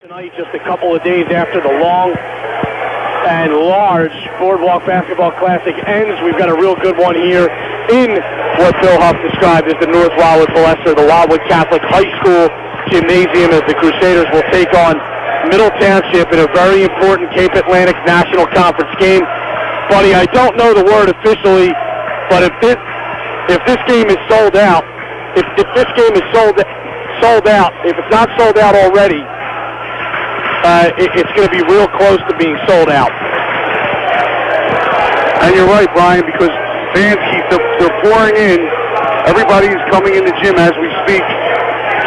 Tonight, just a couple of days after the long and large Boardwalk Basketball Classic ends, we've got a real good one here in what Bill Huff described as the North Wildwood Palestra, the Wildwood Catholic High School Gymnasium, as the Crusaders will take on Middle Township in a very important Cape Atlantic National Conference game. Buddy, I don't know the word officially, but if this game is sold out, if this game is sold out, if it's not sold out already, it's going to be real close to being sold out. And you're right, Brian, because fans they're pouring in. Everybody's coming in the gym as we speak,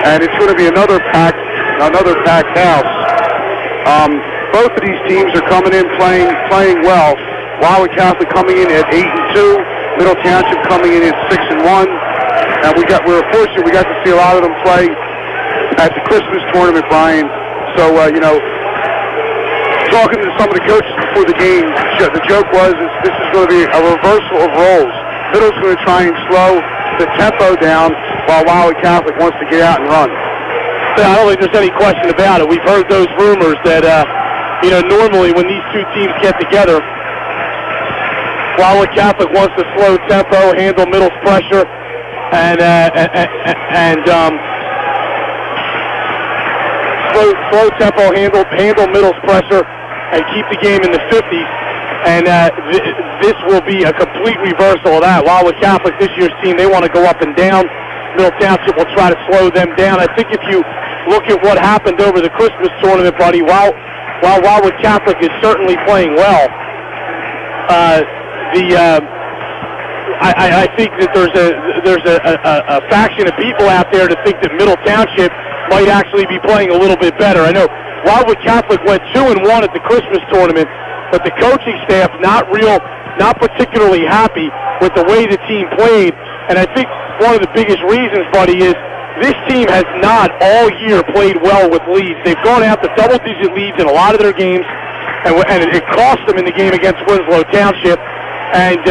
and it's going to be another packed house. Both of these teams are coming in playing well. Wildwood Catholic coming in at 8-2, Middle Township coming in at 6-1, and we're fortunate we got to see a lot of them play at the Christmas tournament, Brian. So, talking to some of the coaches before the game, the joke was this is going to be a reversal of roles. Middle's going to try and slow the tempo down while Wildwood Catholic wants to get out and run. I don't think there's any question about it. We've heard those rumors that, normally when these two teams get together, Wildwood Catholic wants to slow tempo, handle Middle's pressure, and slow tempo, handle Middle's pressure, and keep the game in the 50s. And this will be a complete reversal of that. Wildwood Catholic, this year's team, they want to go up and down. Middle Township will try to slow them down. I think if you look at what happened over the Christmas tournament, buddy, while Wildwood Catholic is certainly playing well, I think that there's a faction of people out there to think that Middle Township might actually be playing a little bit better. I know Wildwood Catholic went 2-1 at the Christmas tournament, but the coaching staff not particularly happy with the way the team played. And I think one of the biggest reasons, buddy, is this team has not all year played well with leads. They've gone out to double-digit leads in a lot of their games, and it cost them in the game against Winslow Township. And,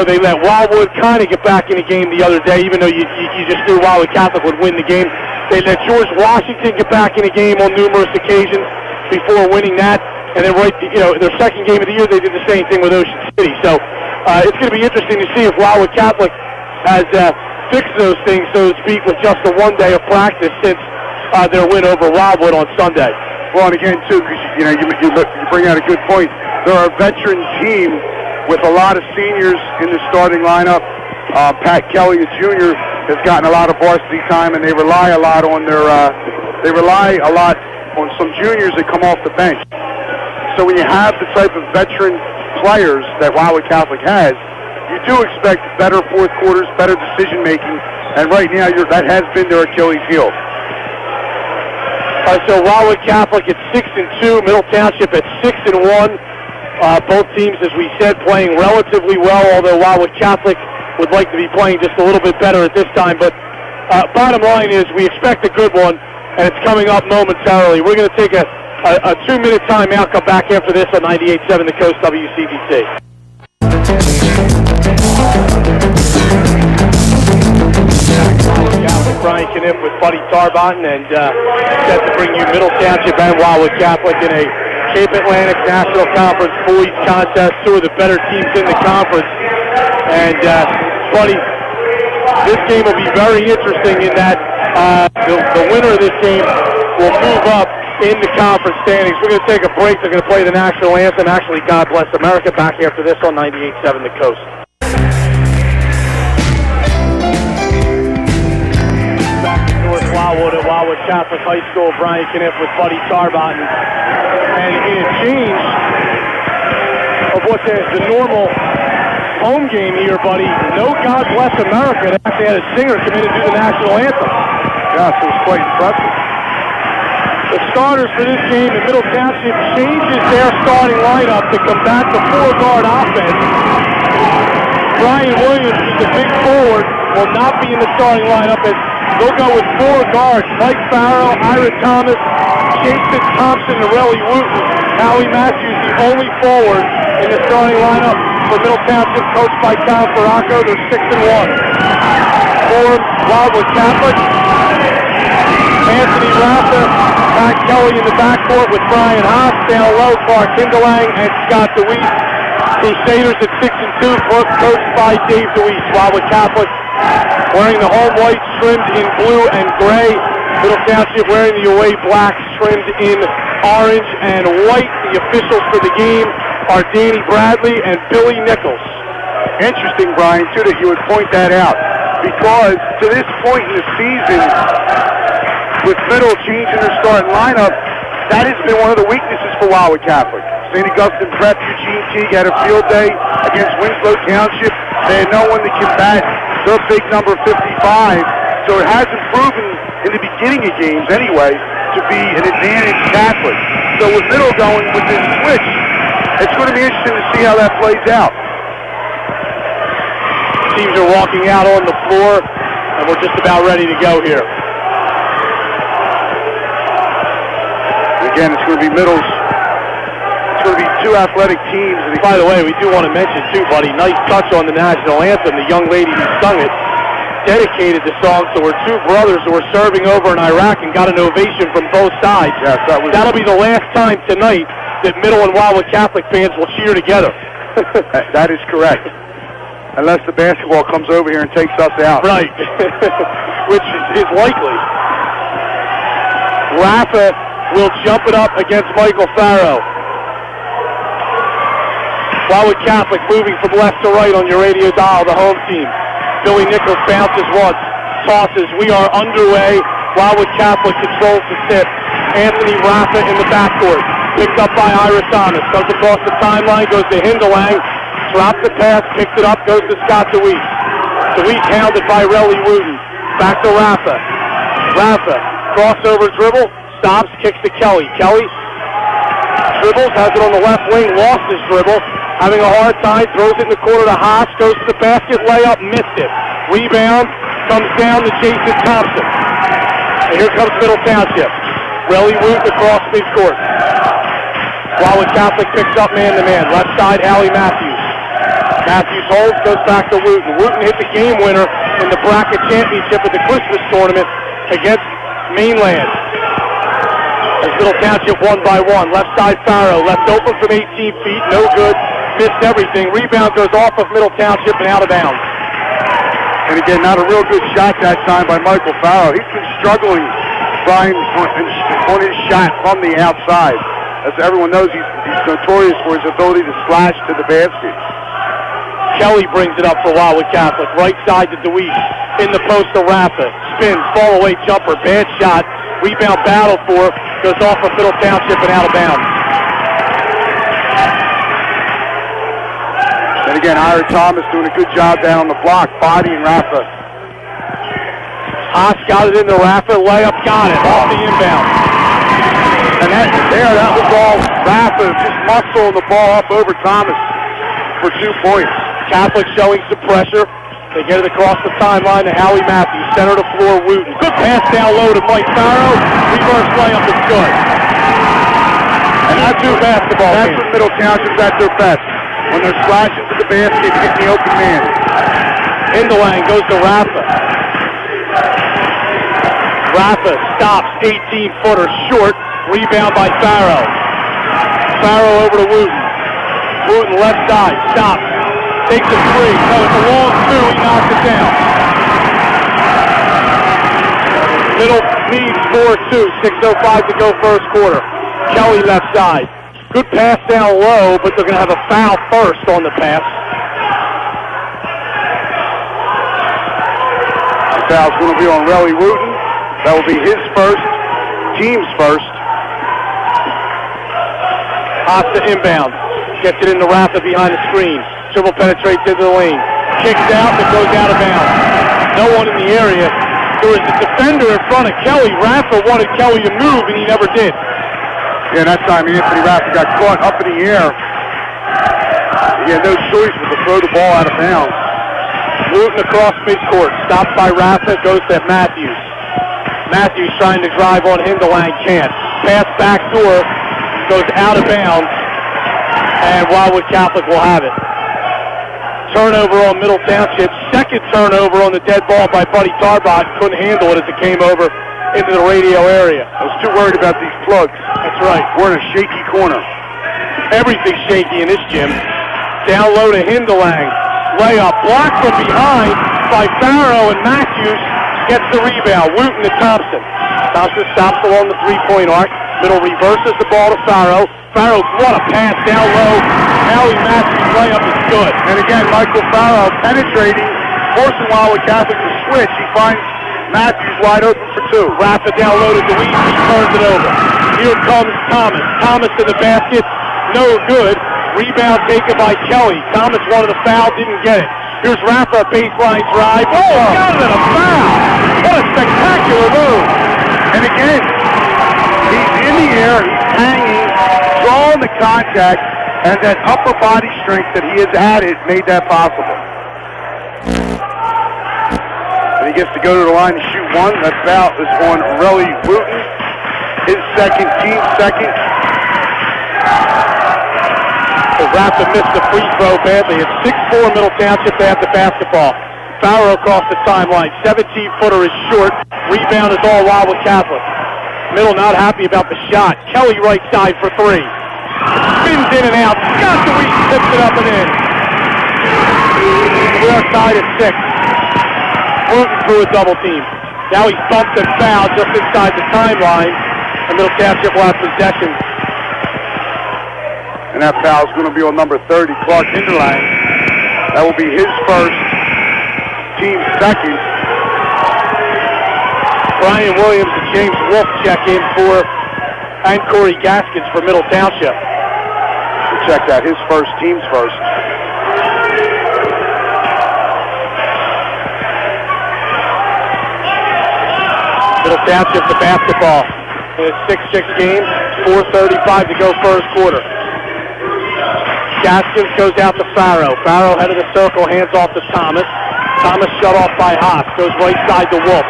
they let Wildwood kind of get back in the game the other day, even though you just knew Wildwood Catholic would win the game. They let George Washington get back in the game on numerous occasions before winning that. And then their second game of the year, they did the same thing with Ocean City. So it's going to be interesting to see if Wildwood Catholic has fixed those things, so to speak, with just the one day of practice since their win over Wildwood on Sunday. Well, and again, too, because you bring out a good point. They're a veteran team with a lot of seniors in the starting lineup. Pat Kelly, a junior, has gotten a lot of varsity time, and they rely a lot on some juniors that come off the bench. So when you have the type of veteran players that Wildwood Catholic has, you do expect better fourth quarters, better decision making, and right now that has been their Achilles heel. So Wildwood Catholic at 6-2, Middle Township at 6-1. Both teams, as we said, playing relatively well, although Wildwood Catholic would like to be playing just a little bit better at this time. But bottom line is we expect a good one, and it's coming up momentarily. We're going to take a 2-minute timeout, come back after this on 98.7 The Coast WCBC. Brian Kniff with Buddy Tarbotton, and set to bring you Middle Township and Wildwood Catholic in a Cape Atlantic National Conference boys contest, two of the better teams in the conference. And, Buddy, this game will be very interesting in that the winner of this game will move up in the conference standings. We're going to take a break. They're going to play the national anthem. Actually, God Bless America, back after this on 98.7 The Coast. Wildwood at Wildwood Catholic High School. Brian Kniff with Buddy Tarbotton. And in a change of what's the normal home game here, buddy, no God Bless America. They actually had a singer come in and do the national anthem. Yes, it was quite impressive. The starters for this game in Middle Township changes their starting lineup to combat the four-guard offense. Brian Williams, who's the big forward, will not be in the starting lineup as they'll go with four guards: Mike Farrell, Ira Thomas, Jason Thompson, and Relly Wooten. Howie Matthews, the only forward in the starting lineup for Middle Township, coached by Tom Ferracco. They're 6-1. For Wildwood Catholic, Anthony Rafa, Pat Kelly in the backcourt with Brian Haas, down low, Clark Hindelang, and Scott DeWeese. Crusaders at 6-2, coached by Dave DeWeese. Wildwood Catholic wearing the home white trimmed in blue and gray. Middle Township wearing the away black trimmed in orange and white. The officials for the game are Danny Bradley and Billy Nichols. Interesting, Brian, too, that you would point that out, because to this point in the season, with Middle changing their starting lineup, that has been one of the weaknesses for Wildwood Catholic. St. Augustine Prep, Eugene Teague had a field day against Winslow Township. They had no one to combat their big number 55, so it hasn't proven in the beginning of games anyway to be an advantage Catholic. So with Middle going with this switch, it's going to be interesting to see how that plays out. Teams are walking out on the floor, and we're just about ready to go here. Again, it's going to be Middle's. It's going to be two athletic teams. By the way, we do want to mention, too, buddy, nice touch on the national anthem. The young lady who sung it dedicated the song to her two brothers who were serving over in Iraq and got an ovation from both sides. Yes, that'll be the last time tonight that Middle and Wildwood Catholic fans will cheer together. That is correct. Unless the basketball comes over here and takes us out. Right. Which is likely. Rafa will jump it up against Michael Farrow. Wildwood Catholic moving from left to right on your radio dial, the home team. Billy Nichols bounces once, tosses. We are underway. Wildwood Catholic controls the tip. Anthony Rafa in the backcourt. Picked up by Ira Thomas. Comes across the timeline, goes to Hindelang. Drops the pass, picks it up, goes to Scott DeWeese. DeWeese hounded by Relly Wooten. Back to Rafa. Rafa, crossover dribble, stops, kicks to Kelly. Kelly dribbles, has it on the left wing, lost his dribble. Having a hard time, throws it in the corner to Haas, goes to the basket, layup, missed it. Rebound, comes down to Jason Thompson. And here comes Middle Township. Relly Wooten across midcourt. Wildwood Catholic picks up man-to-man. Left side, Allie Matthews. Matthews holds, goes back to Wooten. Wooten hit the game winner in the bracket championship at the Christmas tournament against Mainland. As Middle Township 1-1. Left side Farrow, left open from 18 feet, no good. Missed everything. Rebound goes off of Middle Township and out of bounds. And again, not a real good shot that time by Michael Farrow. He's been struggling, Brian, on his shot from the outside. As everyone knows, he's notorious for his ability to slash to the basket. Kelly brings it up for Wildwood Catholic. Right side to DeWeese. In the post to Rafa. Spins, fall away jumper, bad shot. Rebound battle for, goes off of Middle Township and out of bounds. And again, Ira Thomas doing a good job down on the block, bodying Rafa. Haas got it into Rafa, layup, got it, off the inbound. And that was all Rafa, just muscling the ball up over Thomas for 2 points. Catholic showing some pressure. They get it across the timeline to Howie Matthews. Center to floor, Wooten. Good pass down low to Mike Farrow. Reverse layup is good. And that's who basketball. That's when Middle Township's at their best. When they're slashing to the basket, hitting the open man. Hindelang goes to Rafa. Rafa stops, 18-footer short. Rebound by Farrow. Farrow over to Wooten. Wooten left side, stops. Takes a three. No, it's a long two. He knocks it down. Middle leads 4-2. 6:05 to go first quarter. Kelly left side. Good pass down low, but they're going to have a foul first on the pass. The foul's going to be on Relly Wooten. That will be his first, team's first. Hasta inbound. Gets it into Rafa behind the screen. Dribble penetrates into the lane. Kicks out, but goes out of bounds. No one in the area. There was a defender in front of Kelly. Rafa wanted Kelly to move, and he never did. Yeah, that time Anthony Rafa got caught up in the air. He had no choice but to throw the ball out of bounds. Wooten across midcourt. Stopped by Rafa, goes to Matthews. Matthews trying to drive on Hindelang, can't. Pass back door, goes out of bounds, and Wildwood Catholic will have it. Turnover on Middle Township. Second turnover on the dead ball by Buddy Tarbot. Couldn't handle it as it came over into the radio area. I was too worried about these plugs. That's right. We're in a shaky corner. Everything's shaky in this gym. Down low to Hindelang. Layup blocked from behind by Farrow, and Matthews gets the rebound. Wooten to Thompson. Thompson stops along the three-point arc. Middle reverses the ball to Farrow. Farrow, what a pass down low. Howie Matthews' layup is good. And again, Michael Farrow penetrating, forcing Wildwood Catholic to switch. He finds Matthews wide open for two. Rapid down low to DeWeese. He turns it over. Here comes Thomas. Thomas to the basket. No good. Rebound taken by Kelly. Thomas wanted a foul, didn't get it. Here's Rafa, baseline drive. Oh, got it, a foul. What a spectacular move. And again, he's in the air, he's hanging, drawing the contact, and that upper body strength that he has added made that possible. And he gets to go to the line to shoot one. That foul is on Relly Wooten. His second, team second. Rafa missed the free throw badly. It's 6-4 Middle Township. They have the basketball. Farrow across the timeline. 17-footer is short. Rebound is all Wildwood Catholic. Middle not happy about the shot. Kelly right side for three. Spins in and out. Got the weak. Tips it up and in. We're side at 6. Wooten through a double team. Now he's bumped and fouled just inside the timeline. And Middle Township will have possession. And that foul is going to be on number 30, Clark Hinderline. That will be his first, team second. Brian Williams and James Wolf check in and Corey Gaskins for Middle Township. We'll check that, his first, team's first. Middle Township the basketball. In a 6-6 game, 4:35 to go first quarter. Gaskins goes out to Farrow. Farrow head of the circle, hands off to Thomas. Thomas shut off by Haas. Goes right side to Wolf.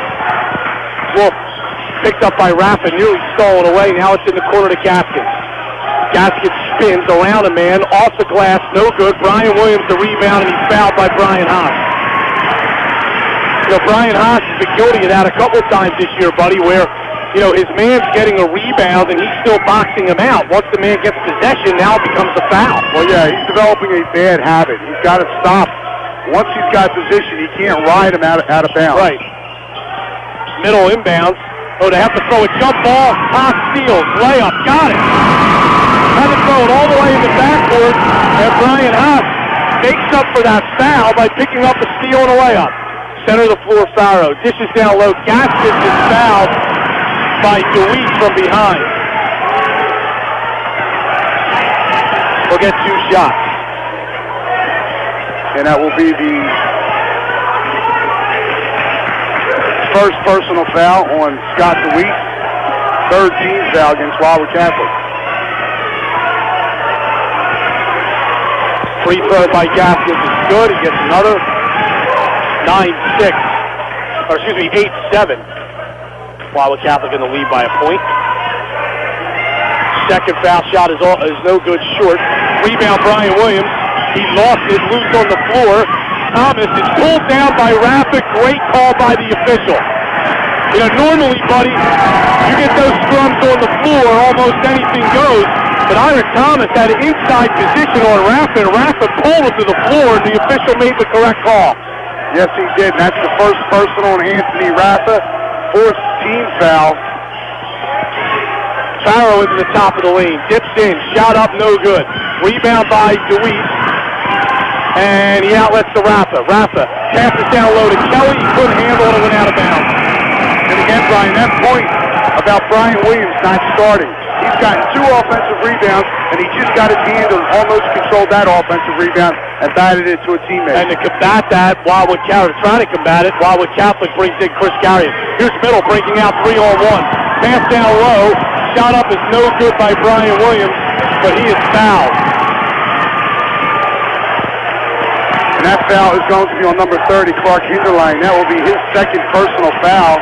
Wolf picked up by Rafa, nearly stolen away. Now it's in the corner to Gaskins. Gaskins spins around a man, off the glass, no good. Brian Williams the rebound, and he's fouled by Brian Haas. You know, Brian Haas has been guilty of that a couple times this year, buddy, where his man's getting a rebound and he's still boxing him out. Once the man gets possession, now it becomes a foul. Well, yeah, he's developing a bad habit. He's got to stop. Once he's got position, he can't ride him out of bounds. Right. Middle inbounds. Oh, they have to throw a jump ball. Haas steals. Layup. Got it. Had to throw it all the way in the backcourt. And Brian Haas makes up for that foul by picking up a steal and a layup. Center of the floor, Farrow. Dishes down low. Gaskins is fouled by DeWeese from behind. We'll get two shots. And that will be the first personal foul on Scott DeWeese. Third team foul against Wildwood Catholic. Free throw by Gaskins is good. He gets another. 9-6. Or excuse me, 8-7. Wildwood Catholic in the lead by a point. Second foul shot is no good, short. Rebound Brian Williams. He lost it, loose on the floor. Thomas is pulled down by Rafa. Great call by the official. Normally, buddy, you get those scrums on the floor, almost anything goes. But Ira Thomas had an inside position on Rafa, and Rafa pulled him to the floor, and the official made the correct call. Yes, he did. And that's the first personal on Anthony Rafa. Fourth team foul. Farrow into the top of the lane. Dips in. Shot up, no good. Rebound by DeWeese. And he outlets to Rafa. Rafa passes down low to Kelly. He couldn't handle it and went out of bounds. And again, Brian, that point about Brian Williams not starting. He's gotten 2 offensive rebounds, and he just got his hand and almost controlled that offensive rebound and batted it to a teammate. And to combat that, Wildwood Catholic, trying to combat it, Wildwood Catholic brings in Chris Garriott. Here's Middle breaking out 3-on-1. Pass down low. Shot up is no good by Brian Williams, but he is fouled. And that foul is going to be on number 30, Clark Hinderline. That will be his second personal foul.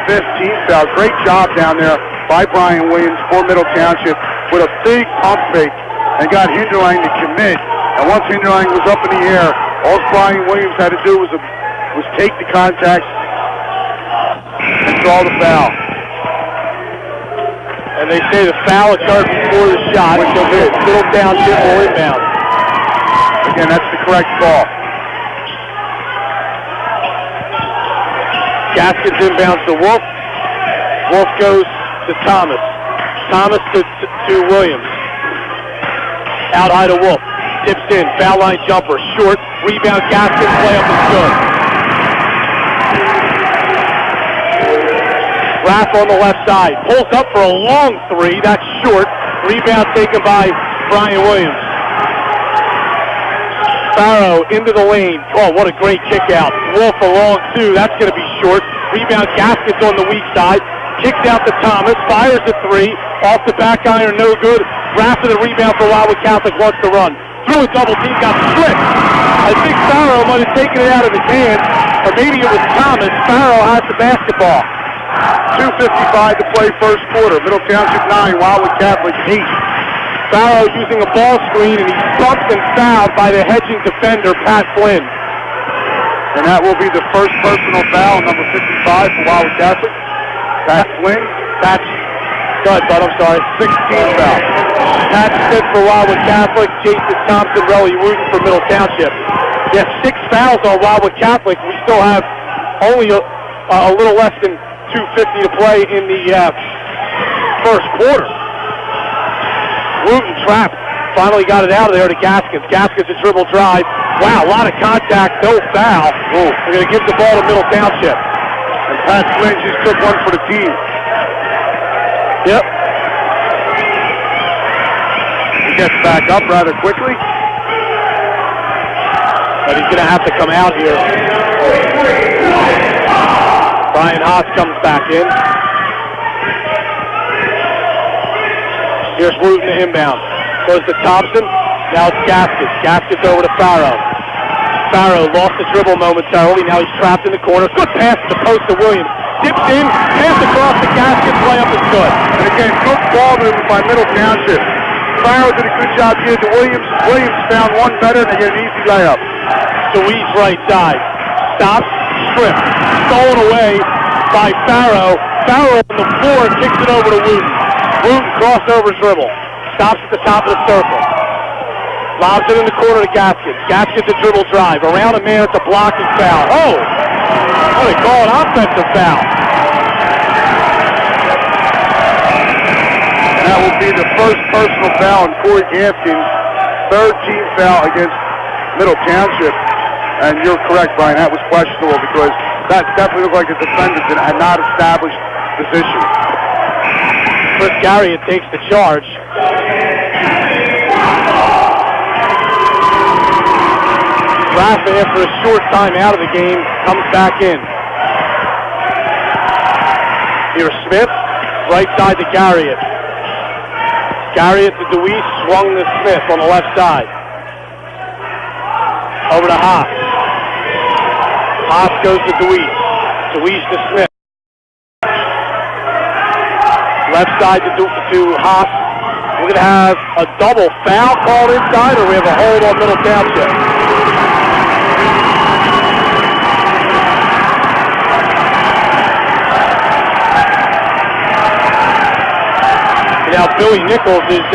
5th team foul. Great job down there by Brian Williams for Middle Township with a big pump fake and got Hinderline to commit. And once Hinderline was up in the air, all Brian Williams had to do was take the contact and draw the foul. And they say the foul occurred before the shot. So Middle Township will inbound. Again, that's the correct call. Gaskins inbounds to Wolf. Wolf goes to Thomas. Thomas to Williams. Out high to Wolf. Dips in. Foul line jumper. Short. Rebound. Gaskins. Layup is good. Raff on the left side. Pulls up for a long three. That's short. Rebound taken by Brian Williams. Farrow into the lane. Oh, what a great kick out. Wolf a long two. That's going to be short. Rebound. Gaskins on the weak side. Kicks out to Thomas. Fires a three. Off the back iron. No good. Raff for the rebound for Wildwood Catholic. Wants to run. Through a double team. Got stripped. I think Farrow might have taken it out of his hand. Or maybe it was Thomas. Farrow has the basketball. 2:55 to play first quarter. Middle Township 9, Wildwood Catholic 8. Farrow using a ball screen, and he's bumped and fouled by the hedging defender, Pat Flynn. And that will be the first personal foul, number 55 for Wildwood Catholic. Pat Flynn. That's good, but I'm sorry. 16 foul. Pat Smith for Wildwood Catholic, Jason Thompson, Relly Wooten for Middle Township. Yes, 6 fouls on Wildwood Catholic. We still have only a little less than 2:50 to play in the first quarter. Wooten trapped. Finally got it out of there to Gaskins. Gaskins a dribble drive. Wow, a lot of contact, no foul. They're going to give the ball to Middle Township. And Pat Flynn just took one for the team. Yep. He gets back up rather quickly. But he's going to have to come out here. Brian Haas comes back in. Here's Wooten inbound. Goes to Thompson. Now it's Gaskins. Gaskins over to Farrow. Farrow lost the dribble momentarily. Now he's trapped in the corner. Good pass to the post to Williams. Dips in. Pass across to Gaskins. Layup is good. And again, good ball movement by Middle Township. Farrow did a good job here to Williams. Williams found one better, and they get an easy layup. Deweese right side. Stops. Stripped. Stolen away by Farrow. Farrow on the floor kicks it over to Wooten. Wooten crossover dribble. Stops at the top of the circle. Lobs it in the corner to Gaskins. Gaskins a dribble drive. Around a man, it's a blocking foul. Oh! What they call an offensive foul. And that will be the first personal foul on Corey Gaskins. Third team foul against Middle Township. And you're correct, Brian. That was questionable because that definitely looked like the defenders that had not established position. Chris Garriott takes the charge. Rafa, after a short time out of the game, comes back in. Here's Smith, right side to Garriott. Garriott to Deweese, swung to Smith on the left side. Over to Haas. Haas goes to Deweese. Deweese to Smith. Left side to Haas. We're going to have a double foul called inside, or we have a hold on Middle Township. Now Billy Nichols is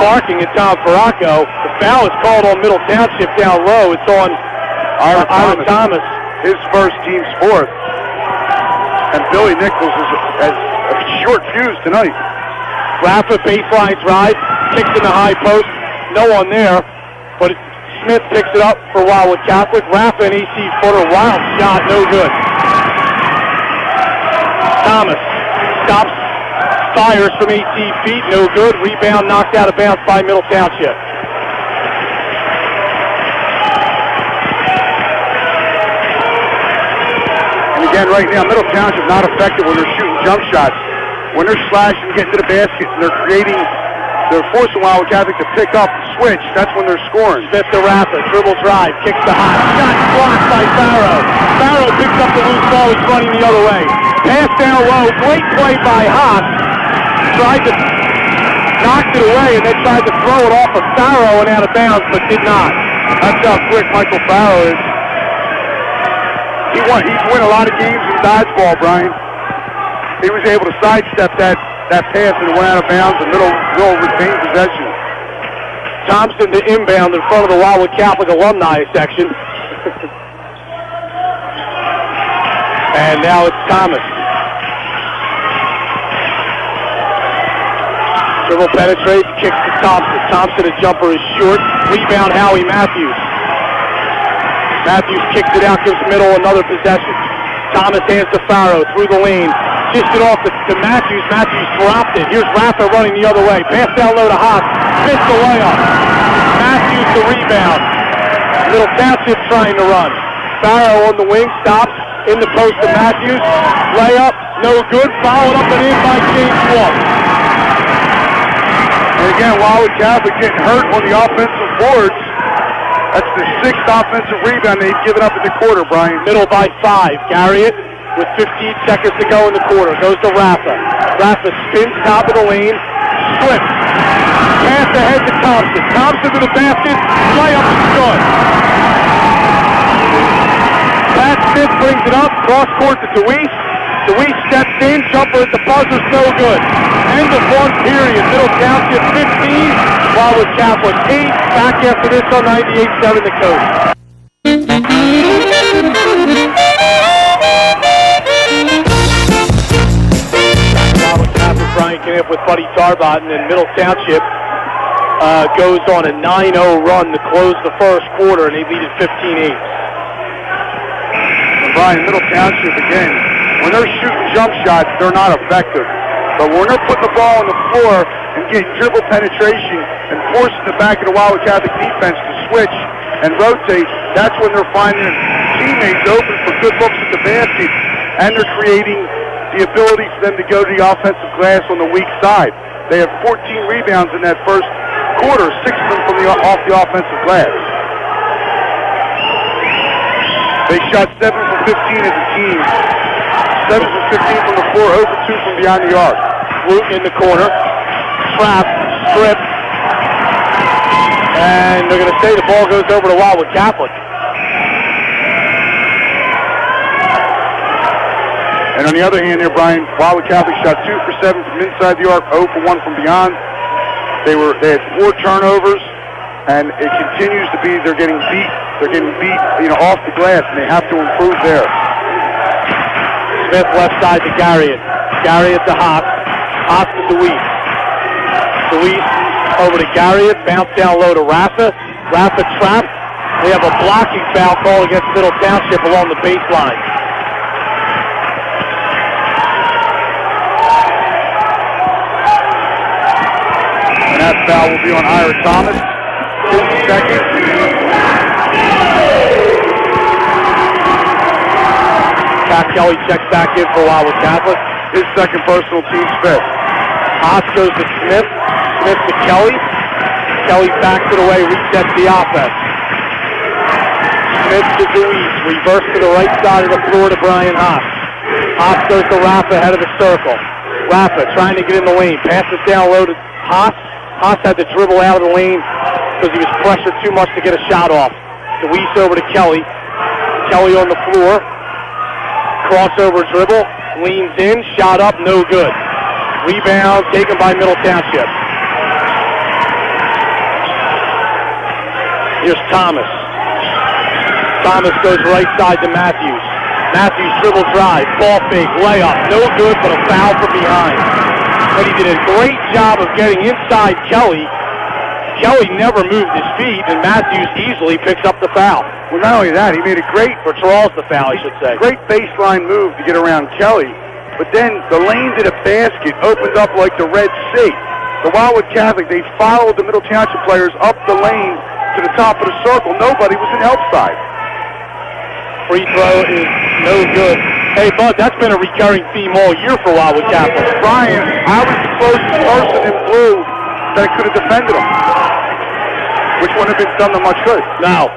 barking at Tom Faracco. The foul is called on Middle Township down low. It's on Ira Thomas. His first, team's fourth. And Billy Nichols has a short fuse tonight. Rafa baseline drive, kicks in the high post. No one there, but Smith picks it up for Wildwood Catholic. Rafa an 18-footer, wild shot, no good. Thomas stops. Fires from 18 feet, no good. Rebound knocked out of bounds by Middle Township. And again, right now, Middle Township not effective when they're shooting jump shots. When they're slashing, getting to the basket, and they're forcing Wildwood Catholic to pick up, switch. That's when they're scoring. Smith to Rafa, dribble drive, kicks the hot shot, blocked by Farrow. Farrow picks up the loose ball, he's running the other way. Pass down low, great play by Haas. Tried to knock it away and then tried to throw it off of Farrow and out of bounds, but did not. That's how quick Michael Farrow is. He's won a lot of games in dodgeball, Brian. He was able to sidestep that that pass and went out of bounds. The middle will retain possession. Thompson to inbound in front of the Wildwood Catholic alumni section. And now it's Thomas. Dribble penetrates, kicks to Thompson. Thompson, a jumper is short. Rebound, Howie Matthews. Matthews kicks it out, gives middle another possession. Thomas hands to Farrow through the lane. Just it off to Matthews. Matthews dropped it. Here's Rafa running the other way. Pass down low to Haas. Missed the layup. Matthews the rebound. Little Township trying to run. Farrow on the wing, stops in the post to Matthews. Layup, no good. Followed up and in by James Wolf. And again, Wildwood Catholic getting hurt on the offensive boards. That's the 6th offensive rebound they've given up in the quarter, Brian. Middle by 5. Garriott with 15 seconds to go in the quarter. Goes to Rafa. Rafa spins top of the lane. Slips. Pass ahead to Thompson. Thompson to the basket. Layup is good. Pat Smith brings it up. Cross court to Deweese. Deweese steps in. Jumper at the buzzer's no good. End of one period. Middle Township 15. Wildwood Catholic 8. Back after this on 98.7 The Coast. Wildwood Catholic, Brian Knipp with Buddy Tarbot, and then Middle Township goes on a 9-0 run to close the first quarter, and they lead at 15-8. And Brian, Middle Township again, when they're shooting jump shots, they're not effective. But when they're putting the ball on the floor and getting dribble penetration and forcing the back of the Wildwood Catholic defense to switch and rotate, that's when they're finding teammates open for good looks at the basket, and they're creating the ability for them to go to the offensive glass on the weak side. They have 14 rebounds in that first quarter, 6 of them from off the offensive glass. They shot 7 for 15 as a team. 7 for 15 from the floor, 0 for 2 from beyond the arc. Luke in the corner. Trap, strip. And they're going to say the ball goes over to Wildwood Catholic. And on the other hand there, Brian, Wildwood Catholic shot 2 for 7 from inside the arc, 0 for 1 from beyond. They had 4 turnovers, and it continues to be they're getting beat, off the glass, and they have to improve there. Smith left side to Garriott. Garriott to Haas. Haas to Deweese. Deweese over to Garriott. Bounce down low to Rafa. Rafa trapped. We have a blocking foul call against Middle Township along the baseline. And that foul will be on Ira Thomas. 2 seconds. Pat Kelly checks back in for Wildwood Catholic. His second personal, team's 5th. Haas goes to Smith. Smith to Kelly. Kelly backs it away, resets the offense. Smith to Deweese. Reverse to the right side of the floor to Brian Haas. Haas goes to Rafa, head of the circle. Rafa trying to get in the lane. Passes down low to Haas. Haas had to dribble out of the lane because he was pressured too much to get a shot off. Deweese over to Kelly. Kelly on the floor. Crossover dribble, leans in, shot up, no good. Rebound taken by Middle Township. Here's Thomas. Thomas goes right side to Matthews. Matthews dribble drive, ball fake, layup, no good, but a foul from behind. But he did a great job of getting inside Kelly. Kelly never moved his feet, and Matthews easily picks up the foul. Well, not only that, he made a great, or draws the foul, I should say. Great baseline move to get around Kelly, but then the lane to the basket opened up like the Red Sea. The Wildwood Catholic, they followed the Middle Township players up the lane to the top of the circle. Nobody was in help side. Free throw is no good. Hey, Bud, that's been a recurring theme all year for Wildwood Catholic. Brian, I was the closest person in blue that could have defended him, which wouldn't have been done them much good. No.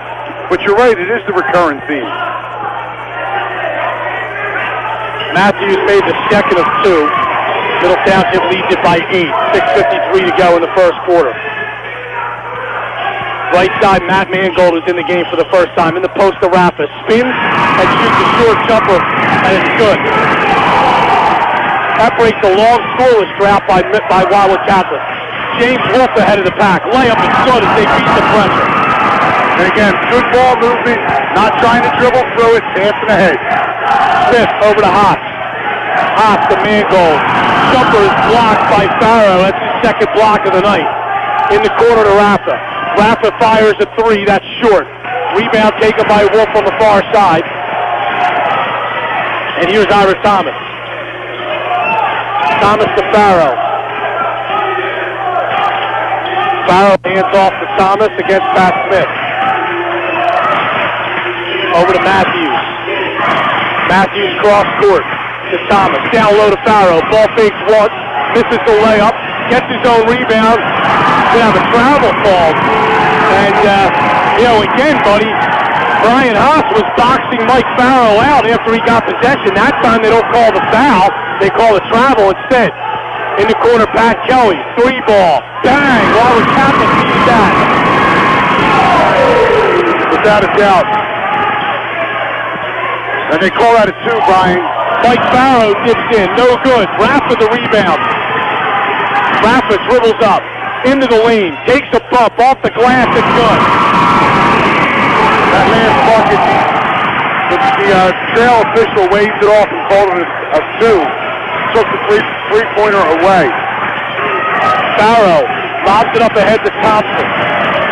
But you're right, it is the recurring theme. Matthews made the second of 2. Middle Township leads it by 8. 6:53 to go in the first quarter. Right side, Matt Mangold is in the game for the first time. In the post to Rafa. Spins and shoots a short jumper, and it's good. That breaks a long scoreless drought by Wildwood Catholic. James Wolf ahead of the pack. Layup is good as they beat the pressure. And again, good ball movement, not trying to dribble through it, passing ahead. Smith over to Haas. Haas, the man goal. Jumper is blocked by Farrow. That's his second block of the night. In the corner to Rafa. Rafa fires a three. That's short. Rebound taken by Wolf on the far side. And here's Ira Thomas. Thomas to Farrow. Farrow hands off to Thomas against Pat Smith. Over to Matthews. Matthews cross court to Thomas. Down low to Farrow. Ball fakes once. Misses the layup. Gets his own rebound. We have a travel call. And, again, buddy, Brian Haas was boxing Mike Farrow out after he got possession. That time they don't call the foul. They call the travel instead. In the corner, Pat Kelly. Three ball. Bang! Wildwood Catholic needs that. Without a doubt. And they call that a two, Brian. Mike Farrow dips in. No good. Rafa the rebound. Rafa dribbles up. Into the lane. Takes a bump. Off the glass. It's good. That last bucket, the trail official waved it off and called it a two. Took the three-pointer away. Farrow lobs it up ahead to Thompson.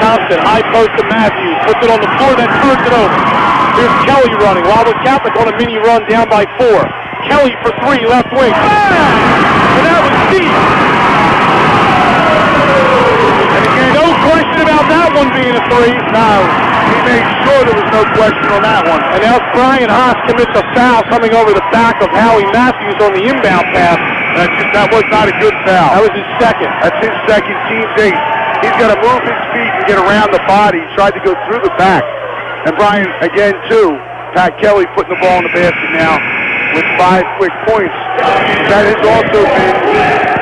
Thompson, high post to Matthews. Puts it on the floor, then turns it over. Here's Kelly running. Wildwood Catholic on a mini run down by 4. Kelly for 3, left wing. And that was deep. And again, no question about that one being a 3. No, he made sure there was no question on that one. And now Brian Haas commits a foul coming over the back of Howie Matthews on the inbound pass. That was not a good foul. That was his second. That's his second, team's 8. He's got to move his feet and get around the body. He tried to go through the back. And Brian, again, too, Pat Kelly putting the ball in the basket now with 5 quick points. That has also been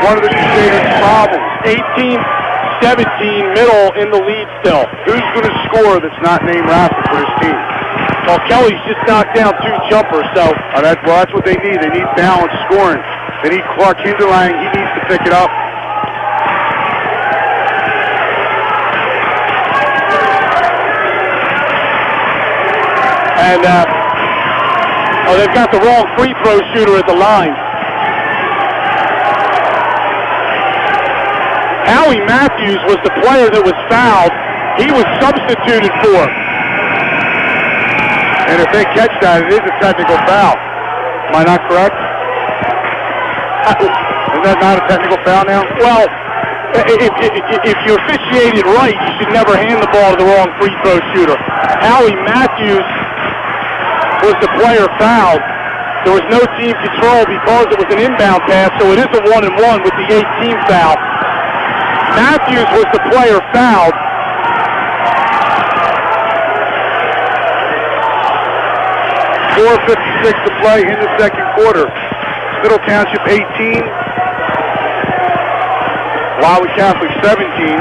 one of the Crusaders' problems. 18-17, middle in the lead still. Who's going to score that's not named Rafa for his team? Well, Kelly's just knocked down 2 jumpers, so. That's what they need. They need balanced scoring. They need Clark Hinderlang. He needs to pick it up. And, they've got the wrong free throw shooter at the line. Howie Matthews was the player that was fouled. He was substituted for. And if they catch that, it is a technical foul. Am I not correct? Is that not a technical foul now? Well, if you officiate it right, you should never hand the ball to the wrong free throw shooter. Howie Matthews was the player fouled. There was no team control because it was an inbound pass, so it is a 1-and-1 with the 8-team foul. Matthews was the player fouled. .456 to play in the second quarter. Middle Township 18. Wildwood Catholic 17.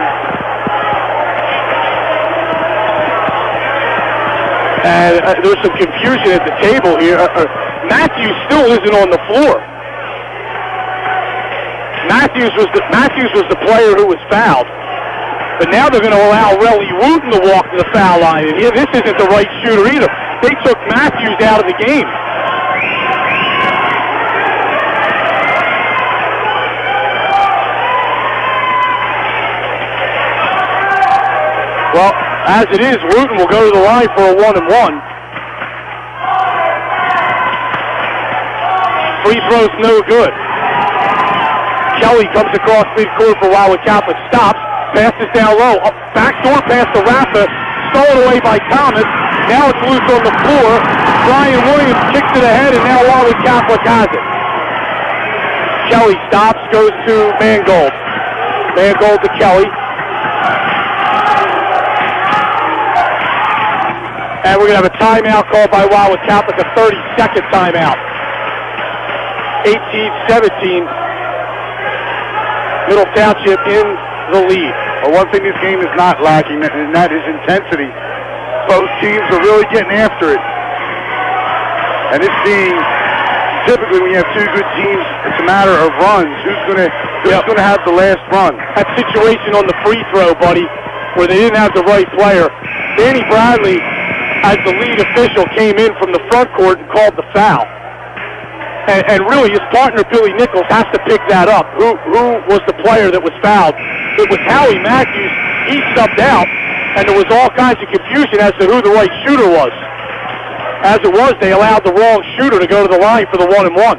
And there's some confusion at the table here. Matthews still isn't on the floor. Matthews was the player who was fouled. But now they're going to allow Relly Wooten to walk to the foul line. And here, this isn't the right shooter either. They took Matthews out of the game. Well, as it is, Wooten will go to the line for a 1-and-1. Free throw's no good. Kelly comes across midcourt for Wildwood Catholic. Stops. Passes down low. Backdoor pass to Rafa. Stolen away by Thomas. Now it's loose on the floor. Brian Williams kicks it ahead, and now Wildwood Catholic has it. Kelly stops, goes to Mangold. Mangold to Kelly. And we're going to have a timeout called by Wildwood Catholic, a 30-second timeout. 18-17. Middle Township in the lead. Well, one thing this game is not lacking, and that is intensity. Both teams are really getting after it. And it's being typically when you have two good teams, it's a matter of runs. Who's going to have the last run? That situation on the free throw, buddy, where they didn't have the right player. Danny Bradley, as the lead official, came in from the front court and called the foul. And really, his partner, Billy Nichols, has to pick that up. Who was the player that was fouled? It was Howie Matthews. He subbed out, and there was all kinds of confusion as to who the right shooter was. As it was, they allowed the wrong shooter to go to the line for the 1-and-1.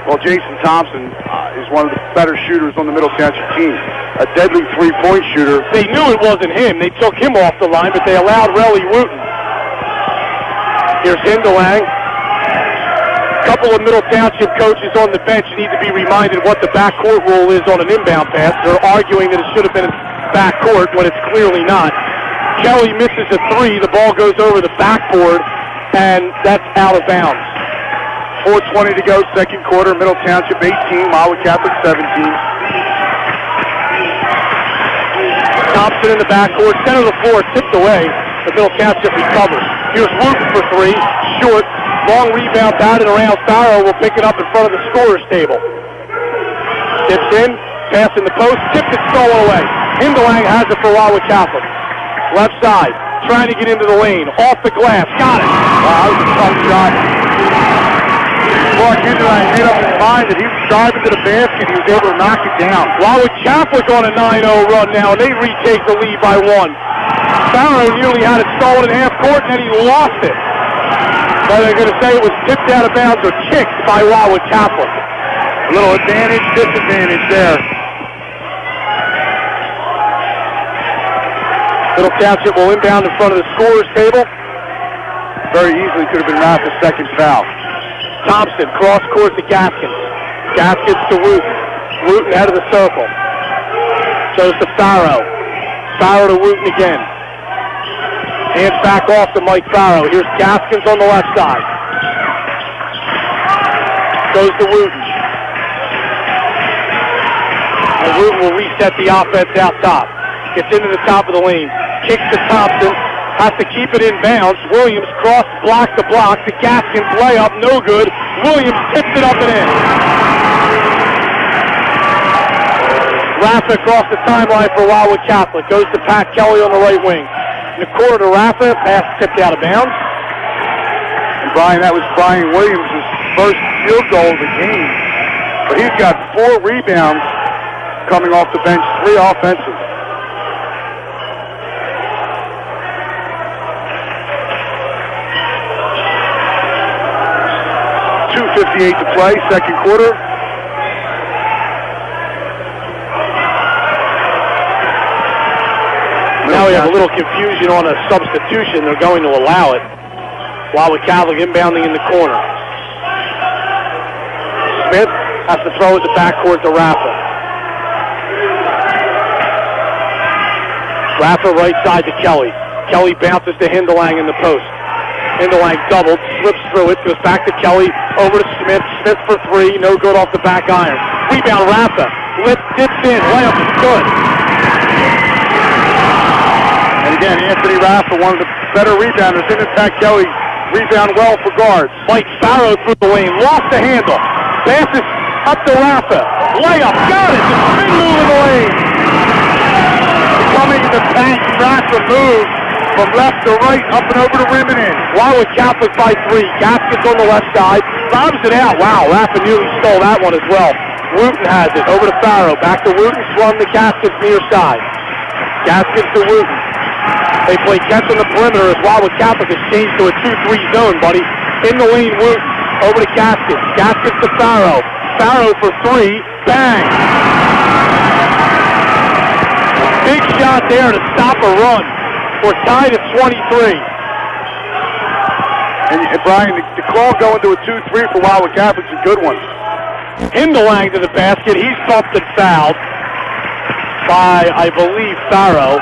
Well, Jason Thompson is one of the better shooters on the Middle Township team. A deadly three-point shooter. They knew it wasn't him. They took him off the line, but they allowed Relly Wooten. Here's Hindelang. A couple of Middle Township coaches on the bench need to be reminded what the backcourt rule is on an inbound pass. They're arguing that it should have been backcourt when it's clearly not. Kelly misses a three. The ball goes over the backboard, and that's out of bounds. 4:20 to go, second quarter. Middle Township 18, Wildwood Catholic 17. Thompson in the backcourt, center of the floor, tipped away. The Middle Township recovers. Here's Wooten for three, short. Long rebound, batted around. Farrow will pick it up in front of the scorer's table. Tips in, pass in the post, tipped it, stolen away. Hindelang has it for Wildwood Catholic. Left side, trying to get into the lane. Off the glass, got it. Wow, that was a tough shot. Clark Hindelang made up his mind that he was driving to the basket. He was able to knock it down. Wildwood Catholic on a 9-0 run now, and they retake the lead by one. Farrow nearly had it stolen in half court, and then he lost it. But they're going to say it was tipped out of bounds or kicked by Wildwood Catholic. A little advantage, disadvantage there. Middle Township will inbound in front of the scorer's table. Very easily could have been Rafa's second foul. Thompson, cross court to Gaskins. Gaskins to Wooten. Wooten out of the circle. Goes to Farrow. Farrow to Wooten again. Hands back off to Mike Farrow. Here's Gaskins on the left side. Goes to Wooten. And Wooten will reset the offense out top. Gets into the top of the lane. Kicks to Thompson. Has to keep it in bounds. Williams cross block to block. The Gaskins layup, no good. Williams tips it up and in. Rafa across the timeline for Wildwood Catholic. Goes to Pat Kelly on the right wing. In the corner to Rafa. Pass tipped out of bounds. And Brian, that was Brian Williams' first field goal of the game. But he's got 4 rebounds coming off the bench, 3 offensive. 2:58 to play, second quarter. Now we have a little confusion on a substitution. They're going to allow it. Wildwood Catholic inbounding in the corner. Smith has to throw it to backcourt to Rafa. Rafa right side to Kelly. Kelly bounces to Hindelang in the post. Hindelang doubled, slips through it, goes back to Kelly, over to Smith. Smith for 3, no good off the back iron. Rebound Rafa. Dips in, layup is good. And again, Anthony Rafa, one of the better rebounders. Him and Pat Kelly rebound well for guards. Mike Farrow through the lane, lost the handle. Passes up to Rafa. Layup, got it. The spin move in the lane. Becoming the Pat Rafa move from left to right, up and over the rim and in. Wildwood Catholic by 3. Gaskins on the left side. Bobs it out. Wow, Rafa nearly stole that one as well. Wooten has it. Over to Farrow. Back to Wooten. Swung to Gaskins near side. Gaskins to Wooten. They play catch on the perimeter as Wildwood Catholic has changed to a 2-3 zone, buddy. In the lane, Wooten. Over to Gaskins. Gaskins to Farrow. Farrow for 3. Bang! Big shot there to stop a run. We're tied at 23. And Brian, the call going to a 2-3 for Wildwood Catholic's a good one. Hindelang to the basket. He's bumped and fouled by, I believe, Farrow.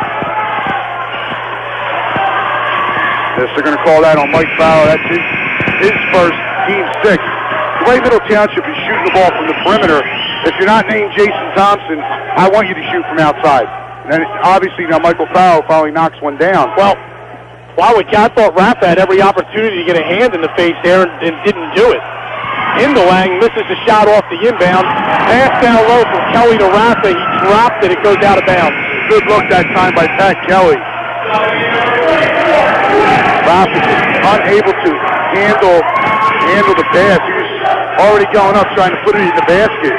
Yes, they're going to call that on Mike Farrow. That's his first, team 6. The way Middle Township is shooting the ball from the perimeter, if you're not named Jason Thompson, I want you to shoot from outside. And then obviously now Michael Farrow probably knocks one down. Well, Wildwood Cat thought Rafa had every opportunity to get a hand in the face there and didn't do it. Hindelang misses the shot off the inbound. Pass down low from Kelly to Rafa. He dropped it. It goes out of bounds. Good look that time by Pat Kelly. Rafa just unable to handle the pass. He was already going up trying to put it in the basket.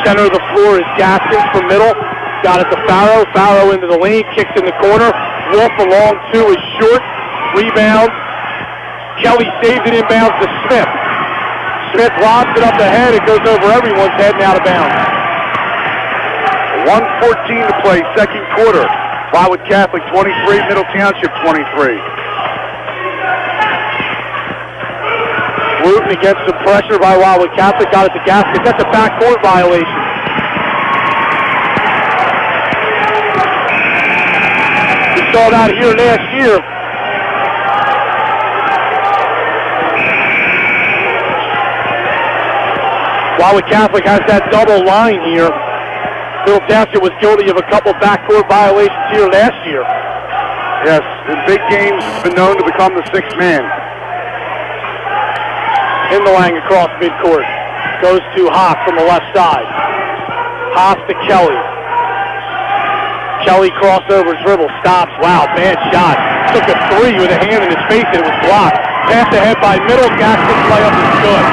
Center of the floor is Gaskins from middle. Got it to Farrow. Farrow into the lane. Kicks in the corner. Wolf along two is short. Rebound. Kelly saves it inbounds to Smith. Smith lobs it up the head. It goes over everyone's head and out of bounds. 1:14 to play, second quarter. Wildwood Catholic 23, Middle Township 23. Wooten against some pressure by Wildwood Catholic. Got it to Gaskins. That's a backcourt violation. We saw that here last year. Wildwood Catholic has that double line here. Middle Township was guilty of a couple backcourt violations here last year. Yes, in big games, it's been known to become the sixth man. Hindelang across midcourt. Goes to Haas from the left side. Haas to Kelly. Kelly crossover dribble. Stops. Wow, bad shot. Took a three with a hand in his face and it was blocked. Pass ahead by middle. Gaskins layup is good.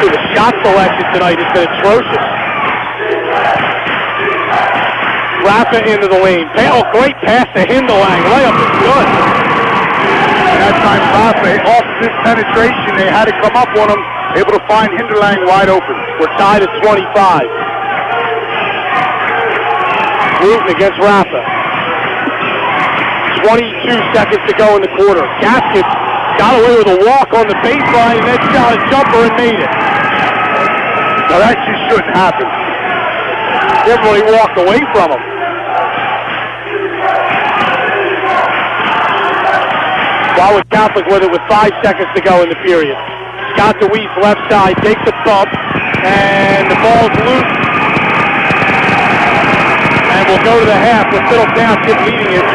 Dude, the shot selection tonight has been atrocious. Rafa into the lane. Oh, great pass to Hindelang. Layup is good. That time Rafa, off this penetration, they had to come up on him, able to find Hindelang wide open. We're tied at 25. Wooten against Rafa. 22 seconds to go in the quarter. Gaskins got away with a walk on the baseline and then shot a jumper and made it. Now that just shouldn't happen. Everybody walked away from him. Wildwood Catholic with it with 5 seconds to go in the period. Scott DeWeese left side takes a bump and the ball's loose. And we'll go to the half with Middle Township leading it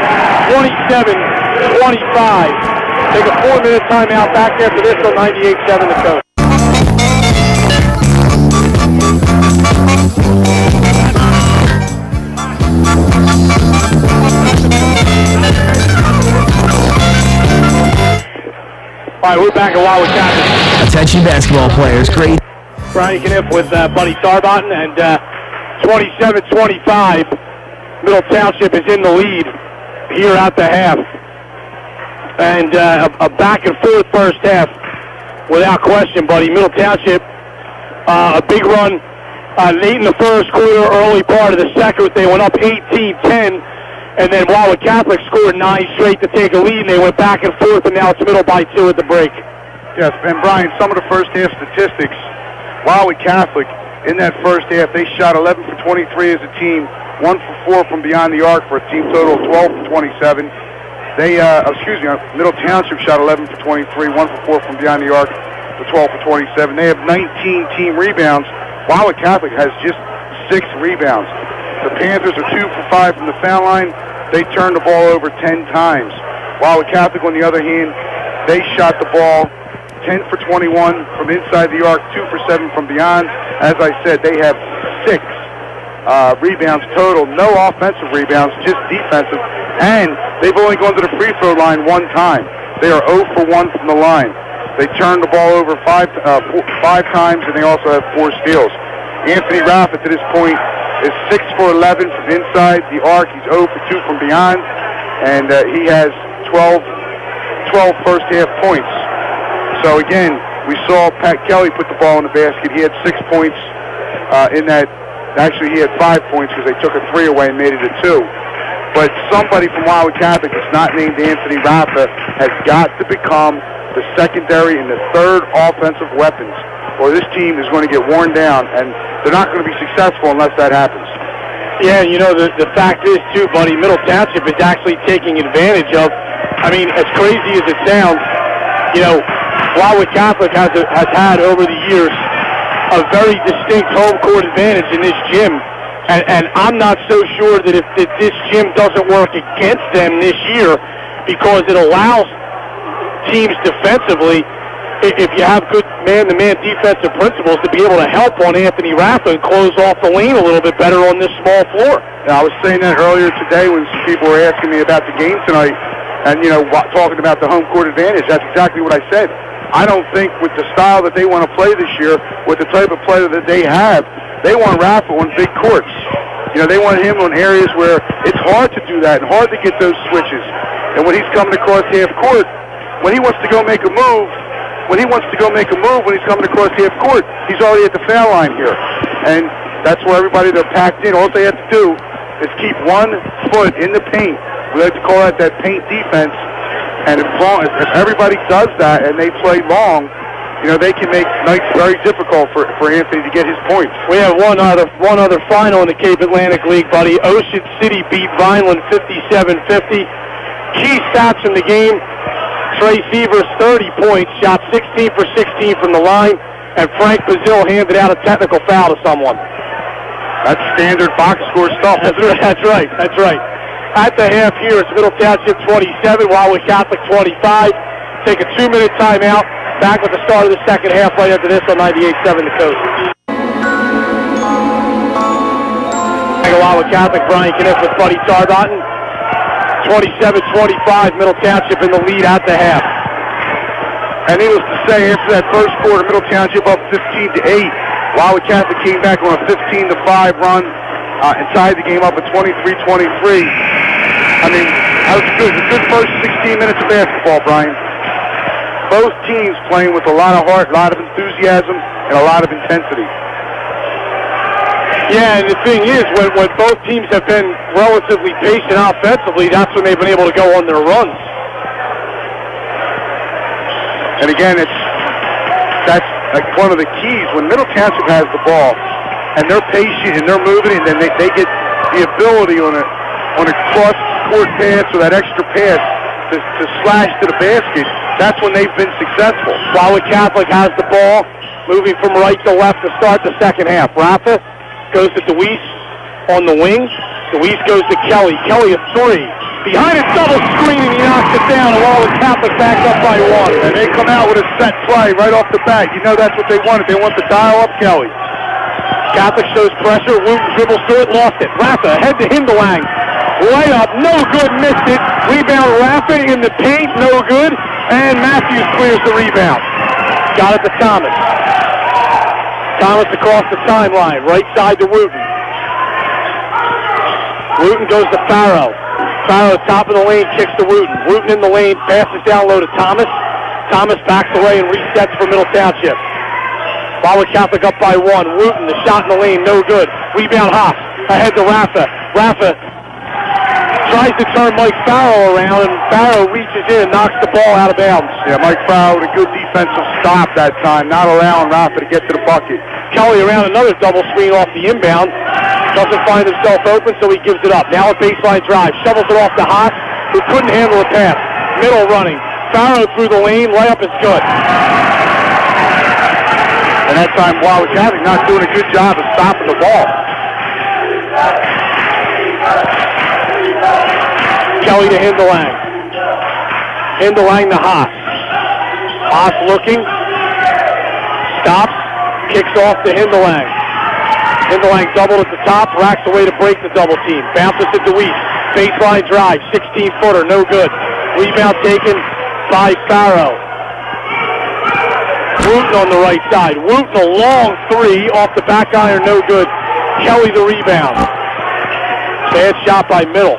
27-25. Take a 4-minute timeout back after this on 98.7 The Coast. All right, we're back at Wildwood Catholic. Attention basketball players, great. Brian Kniff with Buddy Sarbotten, and 27-25. Middle Township is in the lead here at the half. And a back and forth first half, without question, Buddy. Middle Township, a big run late in the first quarter, early part of the second. They went up 18-10. And then Wildwood Catholic scored 9 straight to take a lead, and they went back and forth, and now it's Middle by 2 at the break. Yes, and Brian, some of the first half statistics, Wildwood Catholic in that first half, they shot 11 for 23 as a team, 1 for 4 from beyond the arc for a team total of 12 for 27. Middle Township shot 11 for 23, 1 for 4 from beyond the arc for 12 for 27. They have 19 team rebounds. Wildwood Catholic has just 6 rebounds. The Panthers are 2 for 5 from the foul line. They turned the ball over 10 times. Wildwood Catholic, on the other hand, they shot the ball 10 for 21 from inside the arc, 2 for 7 from beyond. As I said, they have 6 rebounds total. No offensive rebounds, just defensive. And they've only gone to the free throw line 1 time. They are 0 for 1 from the line. They turned the ball over 5 times, and they also have 4 steals. Anthony Rafa, to this point, is 6 for 11 from inside the arc. He's 0 for 2 from beyond, and he has 12 first half points. So again, we saw Pat Kelly put the ball in the basket. He had 6 points in that. Actually, he had 5 points because they took a 3 away and made it a 2. But somebody from Wildwood Catholic that's not named Anthony Rafa has got to become the secondary and the third offensive weapons, or this team is going to get worn down, and they're not going to be successful unless that happens. Yeah, you know, the fact is, too, Buddy, Middle Township is actually taking advantage of, I mean, as crazy as it sounds, you know, Wildwood Catholic has had over the years a very distinct home court advantage in this gym. And I'm not so sure that if this gym doesn't work against them this year, because it allows teams defensively, if you have good man-to-man defensive principles, to be able to help on Anthony Raffa and close off the lane a little bit better on this small floor. Now, I was saying that earlier today when some people were asking me about the game tonight and, talking about the home court advantage. That's exactly what I said. I don't think with the style that they want to play this year, with the type of player that they have, they want Raffa on big courts. They want him on areas where it's hard to do that and hard to get those switches. And when he's coming across half court, when he wants to go make a move, when he's coming across half court, he's already at the foul line here. And that's where everybody, they're packed in. All they have to do is keep 1 foot in the paint. We like to call that paint defense. And if everybody does that and they play long, they can make nights very difficult for Anthony to get his points. We have one other final in the Cape Atlantic League, buddy. Ocean City beat Vineland 57-50. Key stats in the game: Trey Severs, 30 points, shot 16 for 16 from the line, and Frank Bazil handed out a technical foul to someone. That's standard box score stuff. That's right. At the half here, it's Middle Township 27, Wildwood Catholic 25. Take a 2-minute timeout. Back with the start of the second half right after this on 98.7 The Coast. Wildwood Catholic, Brian Kniff with Buddy Tarbotton. 27-25, Middle Township in the lead at the half. And needless to say, after that first quarter, Middle Township up 15-8. Wildwood Catholic came back on a 15-5 run and tied the game up at 23-23. I mean, that was good. A good first 16 minutes of basketball, Brian. Both teams playing with a lot of heart, a lot of enthusiasm, and a lot of intensity. Yeah, and the thing is, when both teams have been relatively patient offensively, that's when they've been able to go on their runs. And again, that's like one of the keys. When Middle Township has the ball, and they're patient and they're moving, and then they get the ability on a cross-court pass or that extra pass to slash to the basket, that's when they've been successful. Wildwood Catholic has the ball, moving from right to left to start the second half. Raffa goes to Deweese on the wing. Deweese goes to Kelly. Kelly a three. Behind a double screen, and he knocks it down. Wildwood Catholic back up by 1. And they come out with a set play right off the bat. That's what they wanted. They want to dial up Kelly. Catholic shows pressure. Wooten dribbles through it, lost it. Raffa ahead to Hindelang. Layup, no good, missed it. Rebound, Raffa in the paint, no good. And Matthews clears the rebound. Got it to Thomas. Thomas across the timeline, right side to Wooten. Wooten goes to Farrow. Farrow, top of the lane, kicks to Wooten. Wooten in the lane, passes down low to Thomas. Thomas backs away and resets for Middle Township. Wildwood Catholic up by 1. Wooten, the shot in the lane, no good. Rebound, Haas, ahead to Raffa. Raffa tries to turn Mike Farrow around, and Farrow reaches in and knocks the ball out of bounds. Yeah, Mike Farrow with a good defensive stop that time, not allowing Raffa to get to the bucket. Kelly around another double screen off the inbound. Doesn't find himself open, so he gives it up. Now a baseline drive. Shovels it off to Haas, who couldn't handle the pass. Middle running. Farrow through the lane. Layup is good. And that time, Wildwood Catholic not doing a good job of stopping the ball. Kelly to Hindelang. Hindelang to Haas. Haas looking. Stops. Kicks off to Hindelang. Hindelang doubled at the top. Racks away to break the double team. Bounces to Deweese. Baseline drive. 16-footer. No good. Rebound taken by Farrow. Wooten on the right side. Wooten a long three off the back iron. No good. Kelly the rebound. Bad shot by Middle.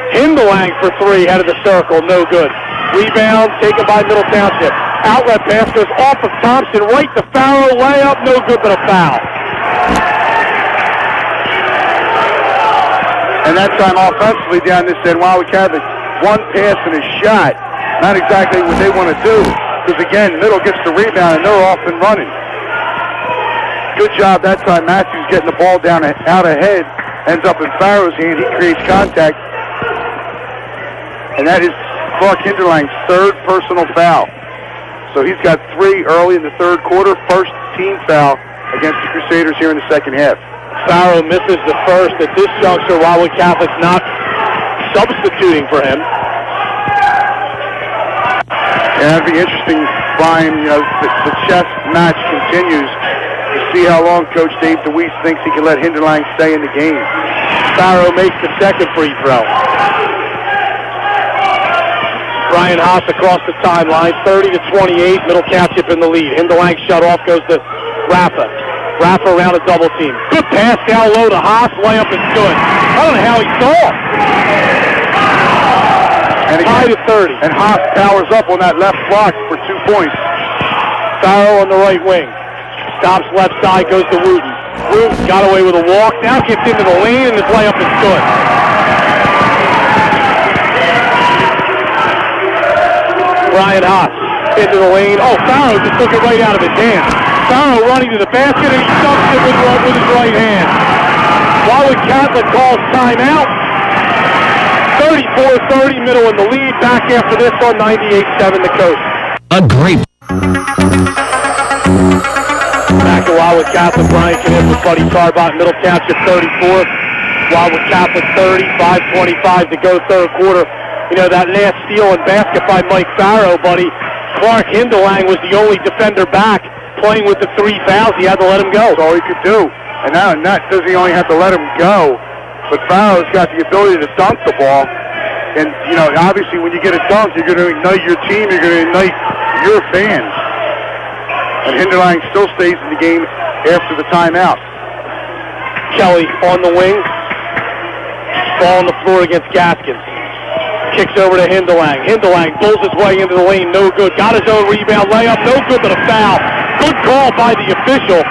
Hindelang for three, head of the circle, no good. Rebound taken by Middle Township. Outlet pass goes off of Thompson, right to Farrow, layup, no good, but a foul. And that time offensively down this end, Wildwood Catholic, one pass and a shot. Not exactly what they want to do, because again, Middle gets the rebound and they're off and running. Good job that time, Matthews getting the ball down out ahead, ends up in Farrow's hand, he creates contact. And that is Clark Hinderlang's third personal foul. So he's got 3 early in the third quarter. First team foul against the Crusaders here in the second half. Farrow misses the first. At this juncture, Wildwood Catholic's not substituting for him. Yeah, it'd be interesting, Brian. You know, the chess match continues to see how long Coach Dave DeWeese thinks he can let Hinderlang stay in the game. Farrow makes the second free throw. Brian Haas across the timeline, 30-28, Middle Township in the lead. Hinderlang shut off, goes to Rafa. Rafa around a double team. Good pass down low to Haas, layup is good. I don't know how he saw. And Tied at 30. And Haas powers up on that left block for 2 points. Farrow on the right wing. Stops left side, goes to Wooten. Wooten got away with a walk, now gets into the lane, and his layup is good. Brian Haas into the lane. Oh, Farrow just took it right out of his hand. Farrow running to the basket, and he dumps it with his right hand. Wildwood Catholic calls timeout. 34-30, Middle in the lead. Back after this on 98-7 the Coast. A great. Back to Wildwood Catholic. Brian Kniff with Buddy Tarbot. Middle Township 34. Wildwood Catholic 30. 5:25 to go third quarter. You know, that last steal and basket by Mike Farrow, buddy. Clark Hinderlang was the only defender back playing with the 3 fouls. He had to let him go. That's all he could do. And now, not does he only have to let him go, but Farrow's got the ability to dunk the ball. And, you know, obviously when you get a dunk, you're going to ignite your team, you're going to ignite your fans. And Hinderlang still stays in the game after the timeout. Kelly on the wing. Ball on the floor against Gaskins. Kicks over to Hinderlang. Hinderlang pulls his way into the lane, no good. Got his own rebound, layup, no good, but a foul. Good call by the official.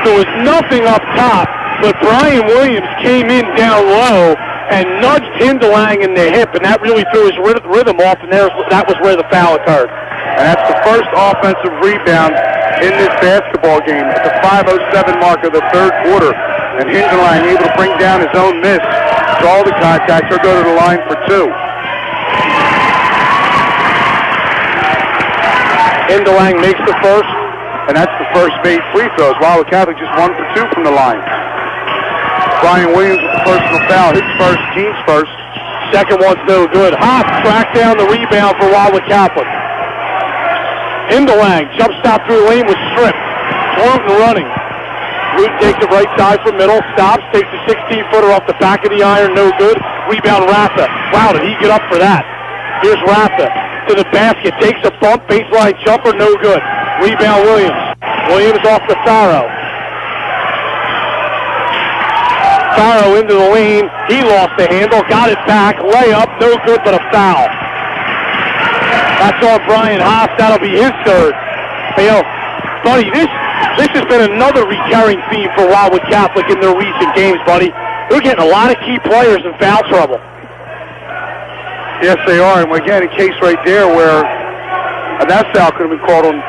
There was nothing up top, but Brian Williams came in down low and nudged Hinderlang in the hip, and that really threw his rhythm off, and that was where the foul occurred. And that's the first offensive rebound in this basketball game at the 5:07 mark of the third quarter. And Hinderlang able to bring down his own miss, draw the contact, or go to the line for 2. Hinderlang makes the first. And that's the first made free throws. Wildwood Catholic just 1 for 2 from the line. Brian Williams with the personal foul. His first, team's first. Second one's no good. Haas tracked down the rebound for Wildwood Catholic. Hinderlang, jump stop through the lane, was stripped. Wooten running. Wooten takes it right side for Middle, stops, takes a 16-footer off the back of the iron, no good. Rebound Rafa. Wow, did he get up for that? Here's Rafa to the basket, takes a bump, baseline jumper, no good. Rebound Williams. Williams off to Farrow. Farrow into the lane. He lost the handle, got it back. Layup, no good, but a foul. That's on Brian Haas. That'll be his third. You know, buddy, this has been another recurring theme for Wildwood Catholic in their recent games, buddy. They're getting a lot of key players in foul trouble. Yes, they are. And again, a case right there where that foul could have been called on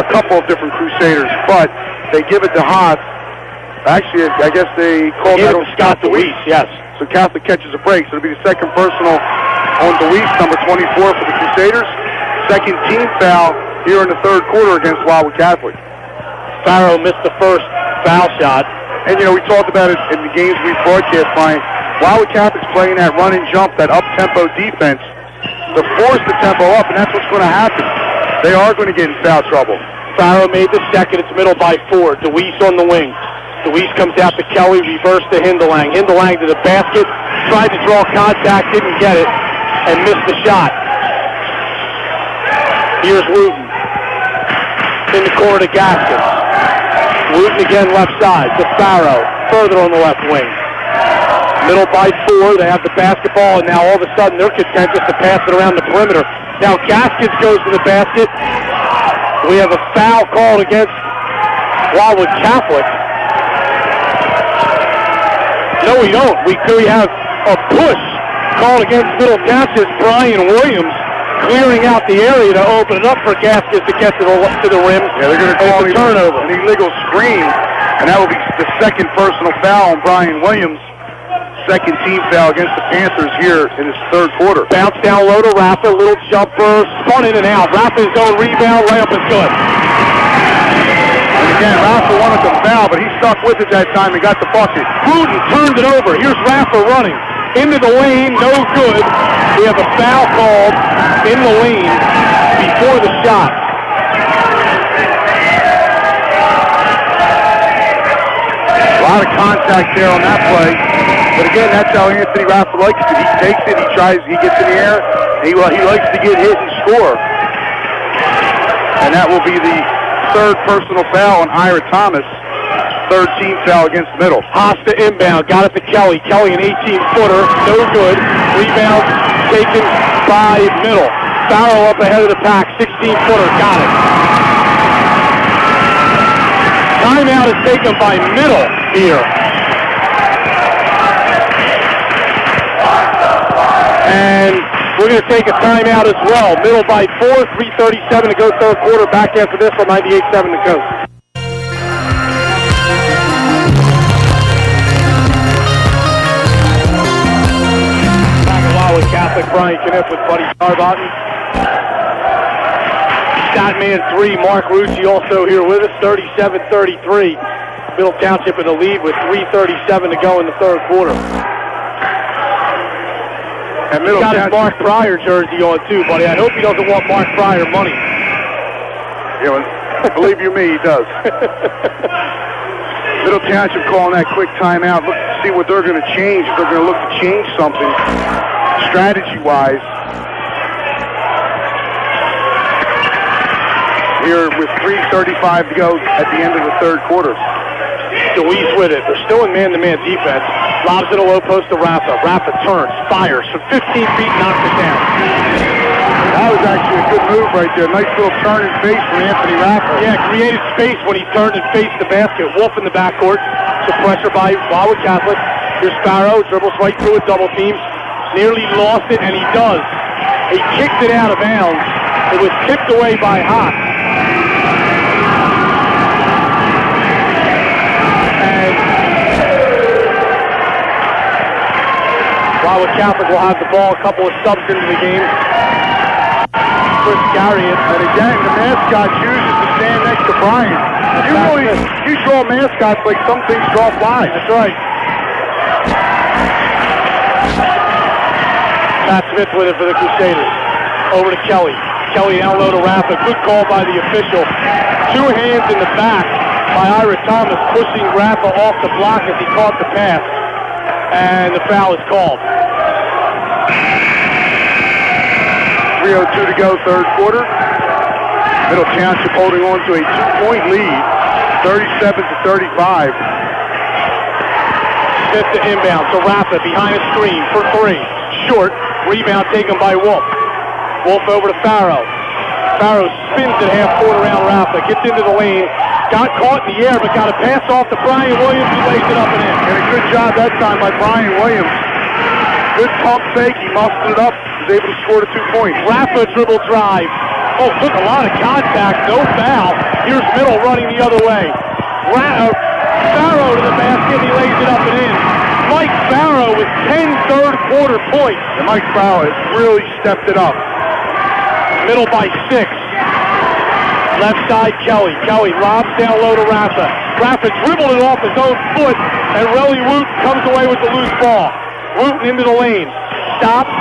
a couple of different Crusaders, but they give it to Haas. Actually, I guess they called that on Scott DeWeese. Yes. So Catholic catches a break. So it'll be the second personal on DeWeese, number 24 for the Crusaders. Second team foul here in the third quarter against Wildwood Catholic. Farrow missed the first foul shot. And, you know, we talked about it in the games we broadcast, Brian. Wildwood Catholic's playing that run and jump, that up-tempo defense to force the tempo up, and that's what's going to happen. They are going to get in foul trouble. Farrow made the second. It's Middle by 4. DeWeese on the wing. DeWeese comes out to Kelly, reverse to Hinderlang. Hinderlang to the basket, tried to draw contact, didn't get it, and missed the shot. Here's Wooten. In the corner to Gaskins. Wooten again left side to Farrow, further on the left wing. Middle by 4, they have the basketball, and now all of a sudden they're content just to pass it around the perimeter. Now Gaskins goes to the basket. We have a foul called against Wildwood Catholic. No, we don't. We have a push called against Middle Township. Brian Williams clearing out the area to open it up for Gaskins to get to the rim. Yeah, they're going to call a turnover. An illegal screen, and that will be the second personal foul on Brian Williams. second team foul against the Panthers here in this third quarter. Bounce down low to Rafa, little jumper, spun in and out. Rafa's own rebound, layup is good. And again, Rafa wanted the foul, but he stuck with it that time and got the bucket. Wooten turned it over. Here's Rafa running. Into the lane, no good. We have a foul called in the lane before the shot. A lot of contact there on that play. But again, that's how Anthony Rafa likes it. He takes it, he gets in the air, and he likes to get hit and score. And that will be the third personal foul on Ira Thomas. Third team foul against Middle. Hosta inbound, got it to Kelly. Kelly, an 18-footer, no good. Rebound taken by Middle. Farrell up ahead of the pack, 16-footer, got it. Timeout is taken by Middle here. And we're going to take a timeout as well. Middle by 4, 3:37 to go third quarter. Back after this on 98.7 to go. Back at Wildwood Catholic, Brian Knipp with Buddy Starbotten. Statman 3, Mark Rucci also here with us, 37-33. Middle Township in the lead with 3:37 to go in the third quarter. And He's got his Mark Pryor jersey on too, buddy. I hope he doesn't want Mark Pryor money. Yeah, believe you me, he does. Middle Township calling that quick timeout. Look to see what they're going to change. If they're going to look to change something strategy-wise. Here with 3:35 to go at the end of the third quarter. DeWeese with it. They're still in man-to-man defense. Lobs it a low post to Rafa. Rafa turns, fires from 15 feet, knocks it down. That was actually a good move right there. Nice little turn and face from Anthony Rafa. Yeah, created space when he turned and faced the basket. Wolf in the backcourt. Some pressure by Wildwood Catholic. Here's Sparrow, dribbles right through it, double teams. Nearly lost it, and he does. He kicked it out of bounds. It was tipped away by Hawk. Wildwood Catholic will have the ball, a couple of subs into the game. Chris Garriott. And again, the mascot chooses to stand next to Brian. You draw mascots like some things draw flies. That's right. Pat Smith with it for the Crusaders. Over to Kelly. Kelly down low to Rafa. Good call by the official. Two hands in the back by Ira Thomas, pushing Rafa off the block as he caught the pass. And the foul is called. 3:02 to go, third quarter. Middle Township holding on to a 2-point lead, 37-35. Smith to inbound, so Rafa behind a screen for 3. Short, rebound taken by Wolf. Wolf over to Farrow. Farrow spins it half-court around Rafa, gets into the lane, got caught in the air, but got a pass off to Brian Williams, who lays it up and in. And a good job that time by Brian Williams. Good pump fake, he mustered it up, was able to score the 2 points. Rafa dribble drive. Oh, took a lot of contact, no foul. Here's Middle running the other way. Farrow to the basket, he lays it up and in. Mike Farrow with 10 third quarter points. And Mike Farrow has really stepped it up. Middle by 6. Left side, Kelly. Kelly lobs down low to Rafa. Rafa dribbled it off his own foot, and Relly Wooten comes away with the loose ball. Wooten into the lane. Stops.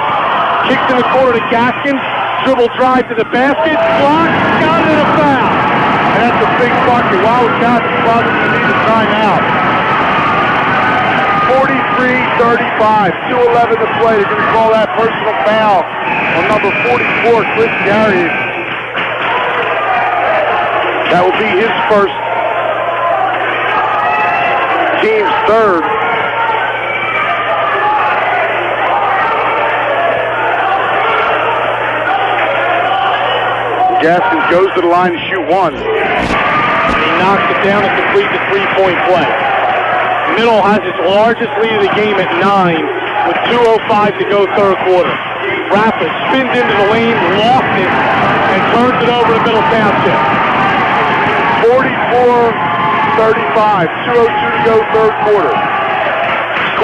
Kicks in the corner to Gaskins. Dribble drive to the basket. Blocked. Got it in a foul. And that's a big bucket. Wildwood Catholic probably going to need a timeout. 43-35. 2:11 to play. They're going to call that personal foul on number 44, Chris Garriott. That will be his first, team's third. Gaskins goes to the line to shoot 1. He knocks it down and completes the 3-point play. Middle has its largest lead of the game at 9 with 2:05 to go third quarter. Rafa spins into the lane, lost it, and turns it over to Middle Township. 44-35, 2:02 to go third quarter.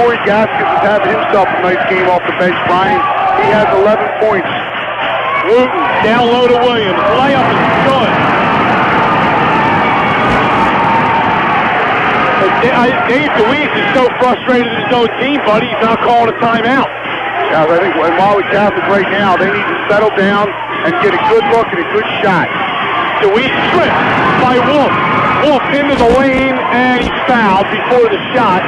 Corey Gaskins is having himself a nice game off the bench, Brian. He has 11 points. Wooten down low to Williams. Layup is good. Dave DeWeese is so frustrated with his own team, buddy. He's not calling a timeout. Yeah, I think in Wildwood Catholic right now, they need to settle down and get a good look and a good shot. DeWeese stripped by Wolf. Wolf into the lane, and he's fouled before the shot.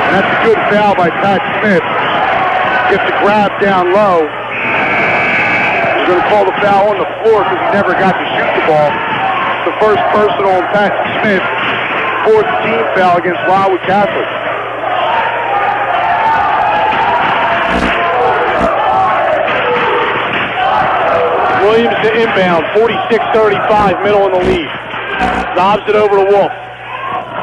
And that's a good foul by Pat Smith. Gets the grab down low. He's going to call the foul on the floor because he never got to shoot the ball. The first personal on Pat Smith. Fourth team foul against Wildwood Catholic. Williams to inbound, 46-35, middle in the lead. Lobs it over to Wolf.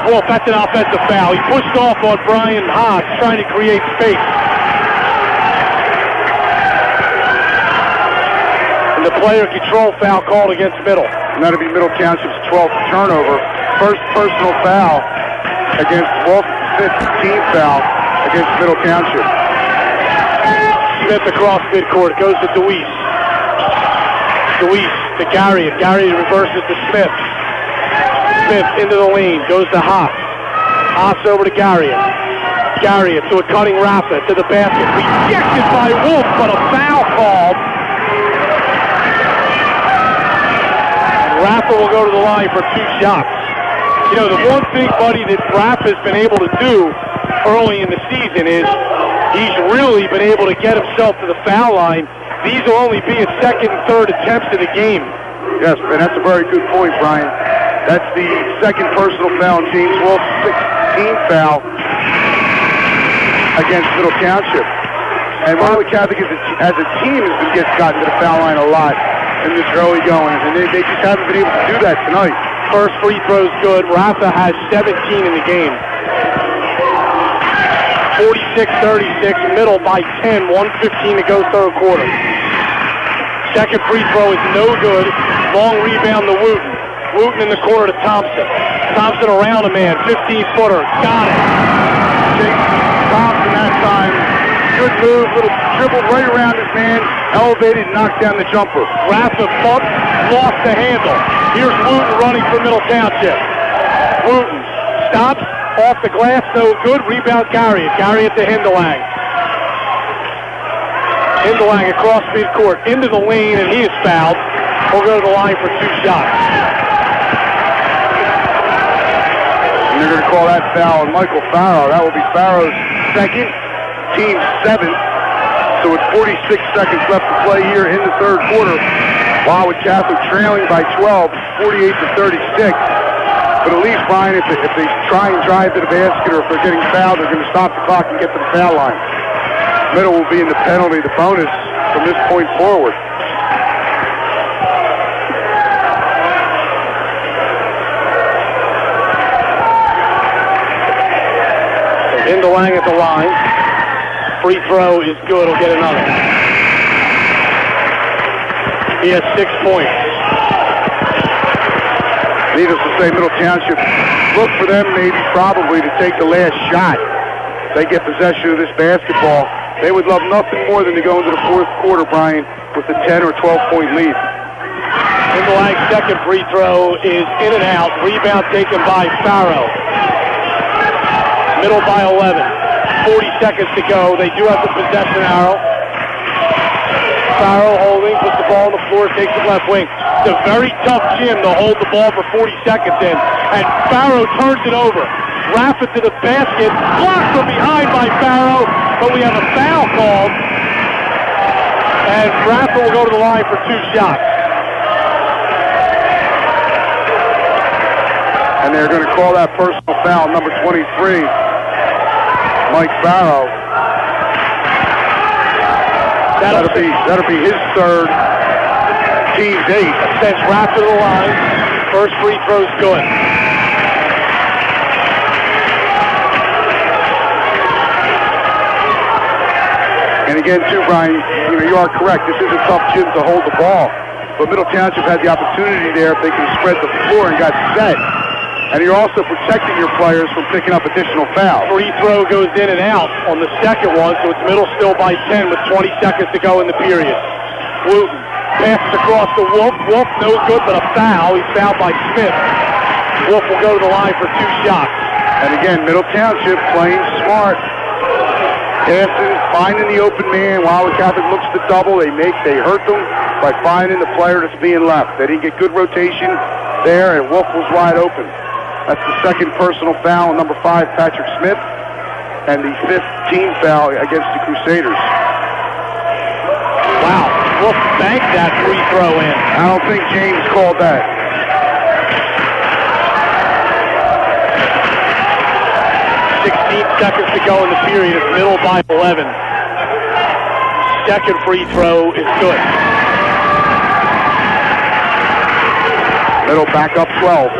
Wolf, that's an offensive foul. He pushed off on Brian Haas, trying to create space. And the player control foul called against Middle. And that'll be Middle Township's 12th turnover. First personal foul against Wolf, fifth team foul against Middle Township. Smith across midcourt, goes to DeWeese. DeWeese to Garriott. Garriott reverses to Smith. Smith into the lane, goes to Haas. Haas over to Garriott. Garriott to a cutting Rafa to the basket. Rejected by Wolf, but a foul called. And Rafa will go to the line for 2 shots. You know, the one thing, buddy, that Rafa's been able to do early in the season is he's really been able to get himself to the foul line. These will only be his second and third attempts of the game. Yes, and that's a very good point, Brian. That's the second personal foul on James Wolf's 16 foul against Middle Township. And Wildwood Catholic as a team has gotten to the foul line a lot in this early going, and they just haven't been able to do that tonight. First free throw's good. Rafa has 17 in the game. 46-36, Middle by 10, 1:15 to go third quarter. Second free throw is no good. Long rebound to Wooten. Wooten in the corner to Thompson. Thompson around a man, 15-footer. Got it. Jason Thompson that time. Good move, little dribbled right around his man, elevated, knocked down the jumper. Rafa bumped, lost the handle. Here's Wooten running for Middle Township. Wooten stops, off the glass, no good. Rebound Garriott. Garriott to Hindelang. Hindelang across midcourt, into the lane, and he is fouled. We'll go to the line for 2 shots. And they're going to call that foul on Michael Farrow. That will be Farrow's second, team 7th. So with 46 seconds left to play here in the third quarter, Wildwood Catholic trailing by 12, 48-36. But at least, Brian, if they try and drive to the basket or if they're getting fouled, they're going to stop the clock and get to the foul line. Middle will be in the penalty, the bonus from this point forward. Hindelang at the line. Free throw is good. He'll get another. He has 6 points. Needless to say, Middle Township, look for them maybe probably to take the last shot. They get possession of this basketball. They would love nothing more than to go into the fourth quarter, Brian, with a 10 or 12-point lead. Hindelang's second free throw is in and out. Rebound taken by Farrow. Middle by 11. 40 seconds to go. They do have the possession arrow. Farrow holding, puts the ball on the floor, takes it left wing. It's a very tough gym to hold the ball for 40 seconds in. And Farrow turns it over. Rafa to the basket. Blocked from behind by Farrow. But we have a foul called. And Rafa will go to the line for 2 shots. And they're going to call that personal foul, number 23, Mike Farrow. That'll be his third, team's 8th. Sends Rafa to the line. First free throw's good. And again, too, Brian, you are correct. This is a tough gym to hold the ball. But Middle Township had the opportunity there if they can spread the floor and got set. and you're also protecting your players from picking up additional fouls. Free throw goes in and out on the second one, so it's middle still by 10 with 20 seconds to go in the period. Wooten passes across to Wolf. Wolf no good, but a foul. He's fouled by Smith. Wolf will go to the line for 2 shots. And again, Middle Township playing smart. Passing, finding the open man. Wildwood Catholic looks to double. They hurt them by finding the player that's being left. They didn't get good rotation there, and Wolf was wide open. That's the second personal foul on number 5, Patrick Smith, and the 5th team foul against the Crusaders. Wow, Wolf banked that free throw in. I don't think James called that. 16 seconds to go in the period. It's middle by 11. Second free throw is good. Middle back up 12.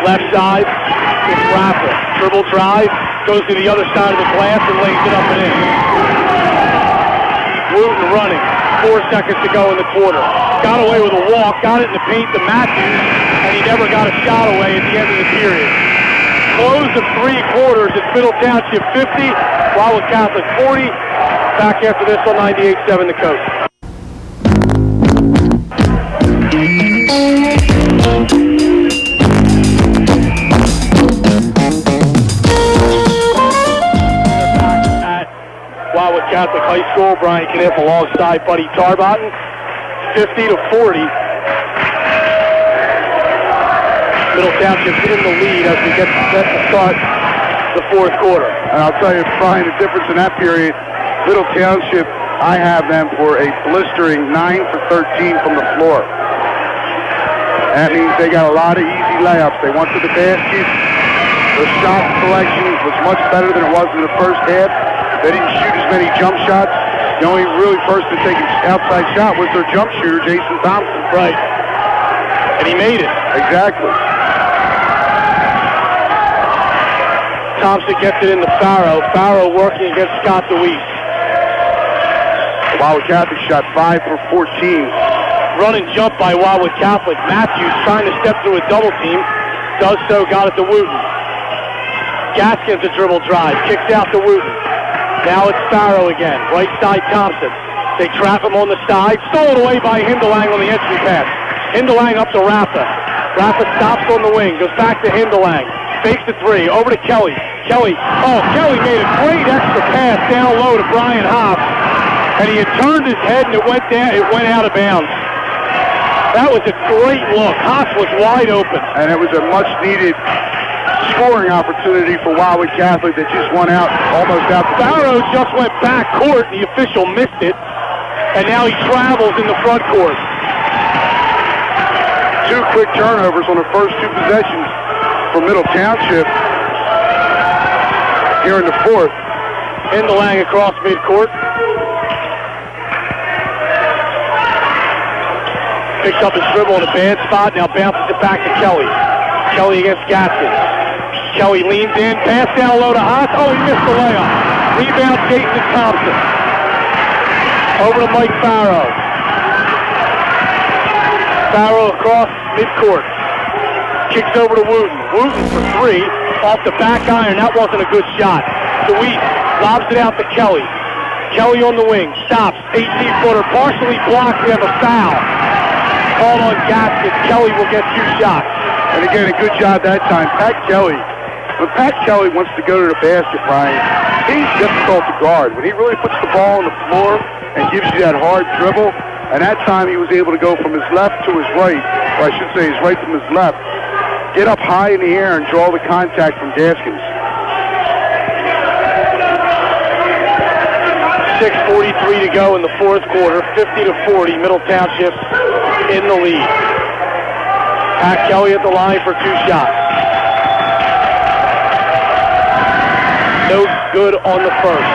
Left side, it's Raffle. Dribble drive, goes to the other side of the glass and lays it up and in. Wooten running. 4 seconds to go in the quarter. Got away with a walk, got it in the paint to Matthews, and he never got a shot away at the end of the period. Close of 3 quarters. It's Middle Township 50, Wildwood Catholic 40. Back after this on 98.7 The Coast. Wildwood Catholic High School. Brian Kniff alongside Buddy Tarbotton. 50-40. Middle Township's in the lead as we get set to start the 4th quarter. And I'll tell you, Brian, the difference in that period, Middle Township, I have them for a blistering 9 for 13 from the floor. That means they got a lot of easy layups. They went to the basket. The shot selection was much better than it was in the first half. They didn't shoot as many jump shots. The only really person to take an outside shot was their jump shooter, Jason Thompson. Right. And he made it. Exactly. Thompson gets it into Farrow. Farrow working against Scott DeWeese. Wildwood Catholic shot 5 for 14. Run and jump by Wildwood Catholic. Matthews trying to step through a double team. Does so, got it to Wooten. Gaskins a dribble drive. Kicks out to Wooten. Now it's Farrow again. Right side Thompson. They trap him on the side. Stolen away by Hindelang on the entry pass. Hindelang up to Rafa. Rafa stops on the wing. Goes back to Hindelang. Fakes the 3. Over to Kelly. Kelly made a great extra pass down low to Brian Hobbs. And he had turned his head and it went out of bounds. That was a great look. Hobbs was wide open. And it was a much needed scoring opportunity for Wildwood Catholic that just went out, almost out the Farrow just went back court and the official missed it. And now he travels in the front court. 2 quick turnovers on the first 2 possessions for Middle Township here in the 4th. Hindelang across midcourt. Picks up his dribble in a bad spot. Now bounces it back to Kelly. Kelly against Gaskins. Kelly leans in. Pass down low to Haas. Oh, he missed the layup. Rebound Jason Thompson. Over to Mike Farrow. Farrow across midcourt. Kicks over to Wooten. Wooten for 3. Off the back iron. That wasn't a good shot. DeWeese lobs it out to Kelly. Kelly on the wing. Stops. 18-footer. Partially blocked. We have a foul. Called on Gaskins. Kelly will get 2 shots. And again, a good job that time. Pat Kelly. When Pat Kelly wants to go to the basket, Brian, he's difficult to guard. When he really puts the ball on the floor and gives you that hard dribble, and that time he was able to go from his left to his right, or I should say his right from his left, get up high in the air and draw the contact from Gaskins. 6:43 to go in the 4th quarter. 50-40. Middle Township in the lead. Pat Kelly at the line for 2 shots. No good on the first.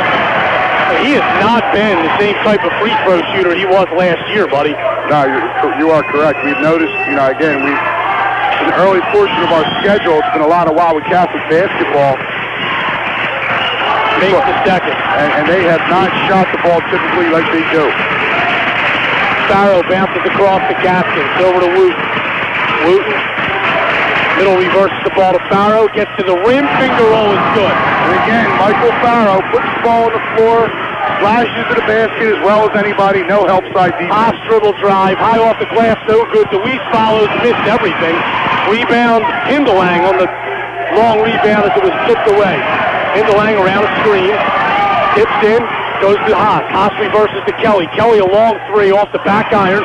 He has not been the same type of free throw shooter he was last year, buddy. No, you are correct. We've noticed, again, in the early portion of our schedule, it's been a lot of Wildwood Catholic basketball. Makes the second. And they have not shot the ball typically like they do. Farrow bounces across to Gaskins. Over to Wooten. Wooten Middle reverses the ball to Farrow, gets to the rim, finger roll is good. And again, Michael Farrow puts the ball on the floor, flashes to the basket as well as anybody, no help side defense. Haas dribble drive, high off the glass, no good. DeWeese follows, missed everything. Rebound, Hindelang on the long rebound as it was tipped away. Hindelang around a screen, tips in, goes to Haas. Haas reverses to Kelly. Kelly a long three off the back iron.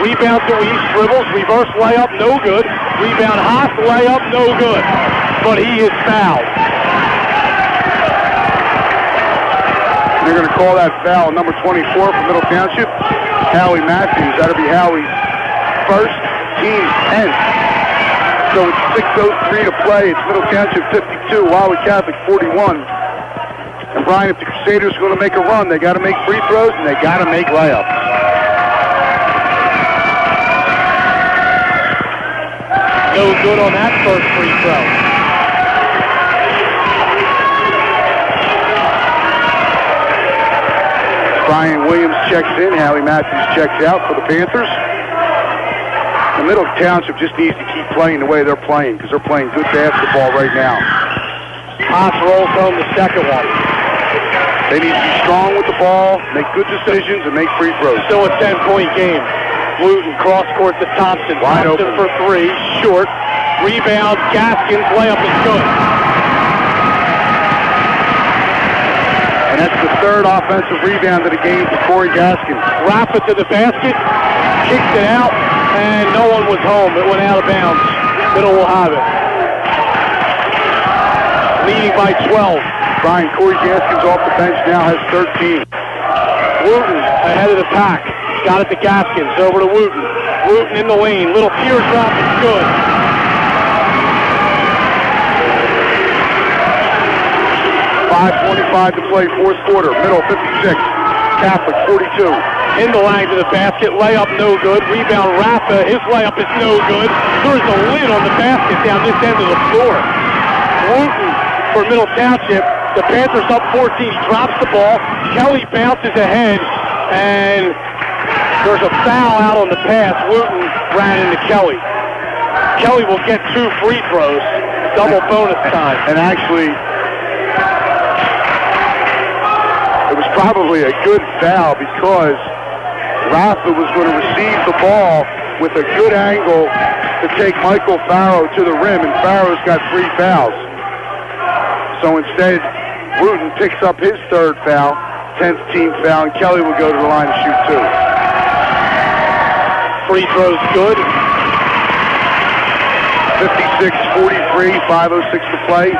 Rebound DeWeese, dribbles, reverse layup, no good. Rebound Haas, layup, no good. But he is fouled. They're going to call that foul, number 24 for Middle Township. Howie Matthews. That'll be Howie's first, team 10th. So it's 6:03 to play. It's Middle Township 52, Wildwood Catholic 41. And Brian, if the Crusaders are going to make a run, they got to make free throws and they got to make layups. No good on that first free throw. Brian Williams checks in. Howie Matthews checks out for the Panthers. The Middle Township just needs to keep playing the way they're playing because they're playing good basketball right now. Haas rolls home the second one. They need to be strong with the ball, make good decisions, and make free throws. Still a 10-point game. Wooten cross court to Thompson. Wide Thompson open for three, short. Rebound, Gaskins, layup is good. And that's the third offensive rebound of the game for Corey Gaskins. Rafa to the basket, kicked it out, and no one was home. It went out of bounds. Middle will have it. Leading by 12. Brian, Corey Gaskins off the bench now has 13. Wooten ahead of the pack. Got it to Gaskins, over to Wooten. Wooten in the lane, little teardrop is good. .5:25 to play, fourth quarter. Middle 56, Catholic 42. Hindelang to the basket, layup no good. Rebound Rafa, his layup is no good. There is a lid on the basket down this end of the floor. Wooten for Middle Township. The Panthers up 14. He drops the ball. Kelly bounces ahead, and there's a foul out on the pass. Wooten ran into Kelly. Kelly will get 2 free throws. Double bonus time. And actually, it was probably a good foul because Rafa was going to receive the ball with a good angle to take Michael Farrow to the rim, and Farrow's got 3 fouls. So instead, Wooten picks up his third foul, 10th team foul, and Kelly will go to the line to shoot 2. Free throws good. 56-43, 5:06 to play.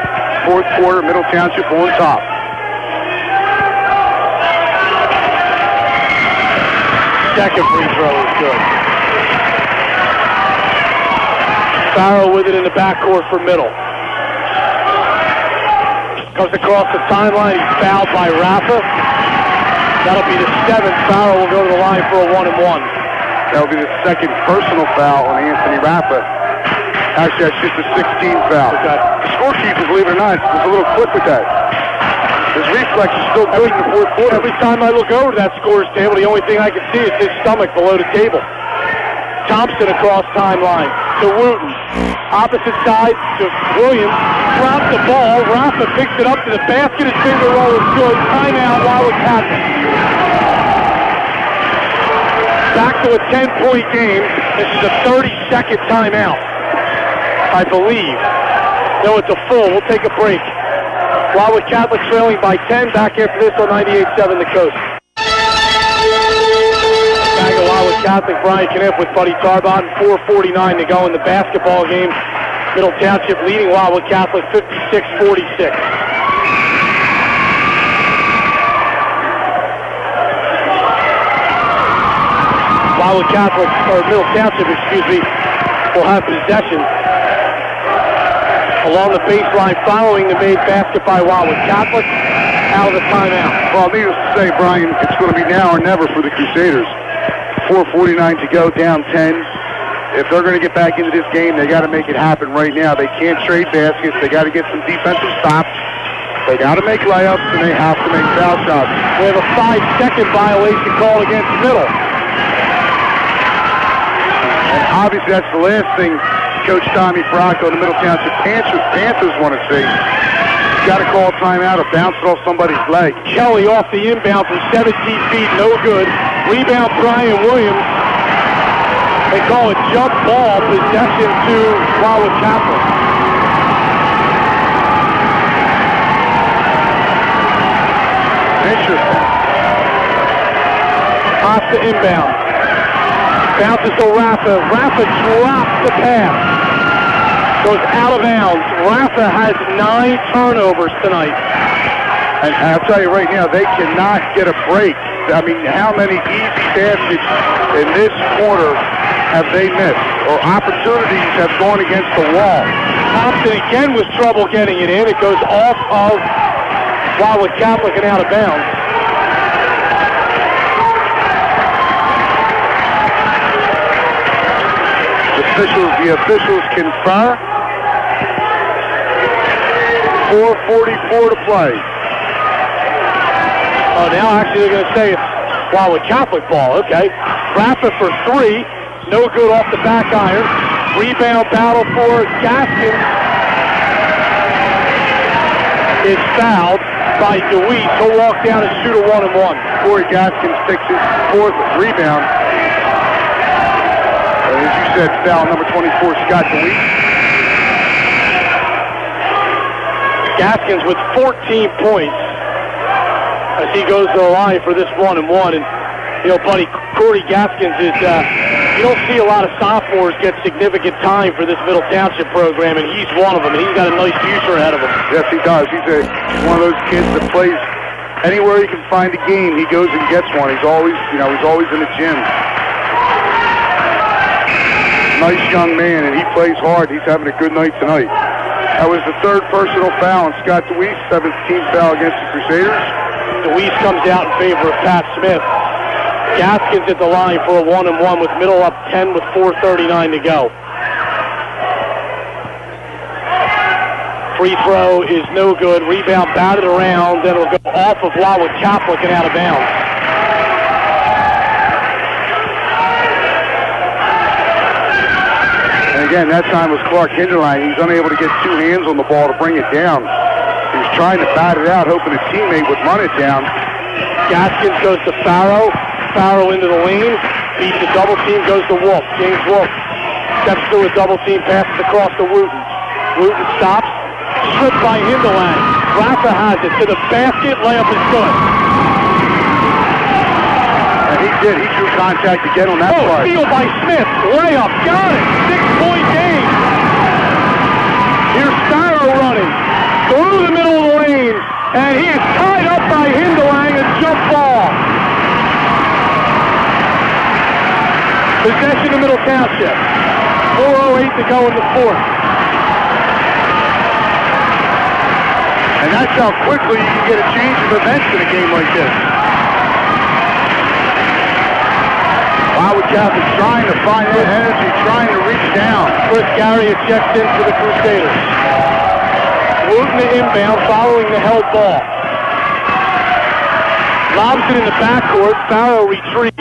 Fourth quarter, Middle Township on top. Second free throw is good. Farrow with it in the backcourt for Middle. Comes across the timeline. He's fouled by Rafa. That'll be the 7th. Farrow will go to the line for a 1-and-1. That'll be the second personal foul on Anthony Rafa. Actually, that's just a 16th foul. Okay. The scorekeeper, believe it or not, there's a little clip with that. His reflex is still good in the fourth quarter. Every time I look over that scores table, the only thing I can see is his stomach below the table. Thompson across timeline to Wooten. Opposite side to Williams. Drops the ball. Rafa picks it up to the basket. His finger roll is good. Timeout, Wildwood Catholic. Back to a 10-point game. This is a 30-second timeout, I believe. No, it's a full. We'll take a break. Wildwood Catholic trailing by 10. Back after this on 98.7 The Coast. Back at Wildwood Catholic, Brian Kniff with Buddy Tarbot. 4:49 to go in the basketball game. Middle Township leading Wildwood Catholic 56-46. Wildwood Catholic, or Middle Township, will have possession along the baseline following the made basket by Wildwood Catholic. Out of the timeout. Well, needless to say, Brian, it's going to be now or never for the Crusaders. 4:49 to go, down 10. If they're going to get back into this game, they got to make it happen right now. They can't trade baskets. They got to get some defensive stops. They got to make layups, and they have to make foul shots. We have a 5-second violation call against Middle. And obviously, that's the last thing Coach Tommy Bracco, the Middle Township Panthers want to see. Got to call a timeout or bounce it off somebody's leg. Kelly off the inbound from 17 feet, no good. Rebound, Brian Williams. They call it jump ball, possession to Wildwood Catholic. Interesting. Costa inbound. Bounces to Rafa. Rafa drops the pass. Goes out of bounds. Rafa has 9 turnovers tonight. And I'll tell you right now, they cannot get a break. I mean, how many easy baskets in this quarter have they missed? Or opportunities have gone against the wall? Thompson again with trouble getting it in. It goes off of Wildwood Catholic and out of bounds. The officials confer. 4:44 to play. Oh, now actually they're going to say it's Wildwood Catholic ball. Okay. Rafa for 3. No good off the back iron. Rebound battle for Gaskins. Is fouled by DeWeese. He'll walk down and shoot a 1-and-1. Corey Gaskins picks his 4th rebound. And as you said, foul number 24, Scott DeWeese. Gaskins with 14 points as he goes to the line for this 1-and-1. And, you know, buddy, Corey Gaskins is, you don't see a lot of sophomores get significant time for this Middle Township program, and he's one of them, and he's got a nice future ahead of him. Yes, he does. He's one of those kids that plays anywhere he can find a game, he goes and gets one. He's always, he's always in the gym. Nice young man, and he plays hard. He's having a good night tonight. That was the 3rd personal foul on Scott DeWeese, 17th foul against the Crusaders. DeWeese comes out in favor of Pat Smith. Gaskins at the line for a 1-and-1 with Middle up 10 with 4:39 to go. Free throw is no good. Rebound batted around, then it'll go off of Wildwood Catholic and out of bounds. And again, that time was Clark Hinderline. He's unable to get 2 hands on the ball to bring it down. He was trying to bat it out, hoping a teammate would run it down. Gaskins goes to Farrow. Farrow into the lane. Beats the double team, goes to Wolf. James Wolf steps through a double team, passes across to Wooten. Wooten stops. Stripped by Hindelang. Rafa has it to the basket. Layup is good. And he did. He drew contact again on that play. Steal by Smith. Layup. Got it. 6-point game. Here's Farrow running through the middle of the lane. And he is tied up by Hindelang. A jump ball. Possession of Middle Township. 4:08 to go in the 4th. And that's how quickly you can get a change of events in a game like this. Wildwood Catholic trying to find that energy, trying to reach down. Chris Garriott checks in for the Crusaders. Wooten inbound following the held ball. Lobs it in the backcourt. Farrow retrieves.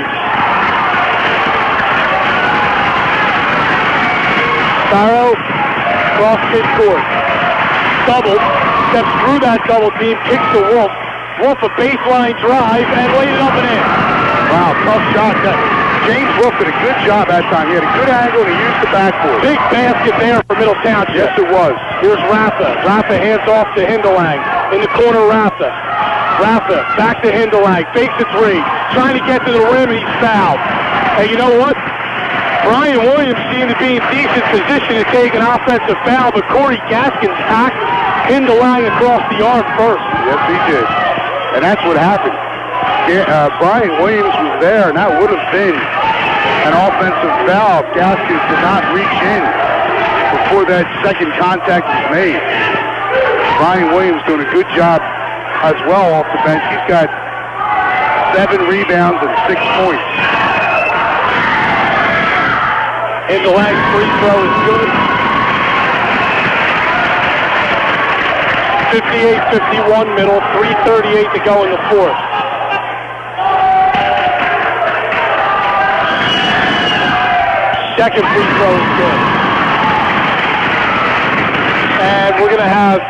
Farrow cross midcourt. Doubled. Steps through that double team. Kicks to Wolf. Wolf a baseline drive and laid it up and in. Wow, tough shot. James Wolf did a good job that time. He had a good angle and he used the backboard. Big basket there for Middle Township. Yes, it was. Here's Rafa. Rafa hands off to Hindelang. In the corner, Rafa. Rafa back to Hindelang. Fakes a 3. Trying to get to the rim and he's fouled. Hey, you know what? Brian Williams seemed to be in decent position to take an offensive foul, but Corey Gaskins hacked Hindelang across the arm first. Yes, he did. And that's what happened. Brian Williams was there, and that would have been an offensive foul if Gaskins did not reach in before that second contact was made. Brian Williams doing a good job as well off the bench. He's got 7 rebounds and 6 points. Hindelang's free throw is good. 58-51 Middle, 3:38 to go in the 4th. Second free throw is good. And we're going to have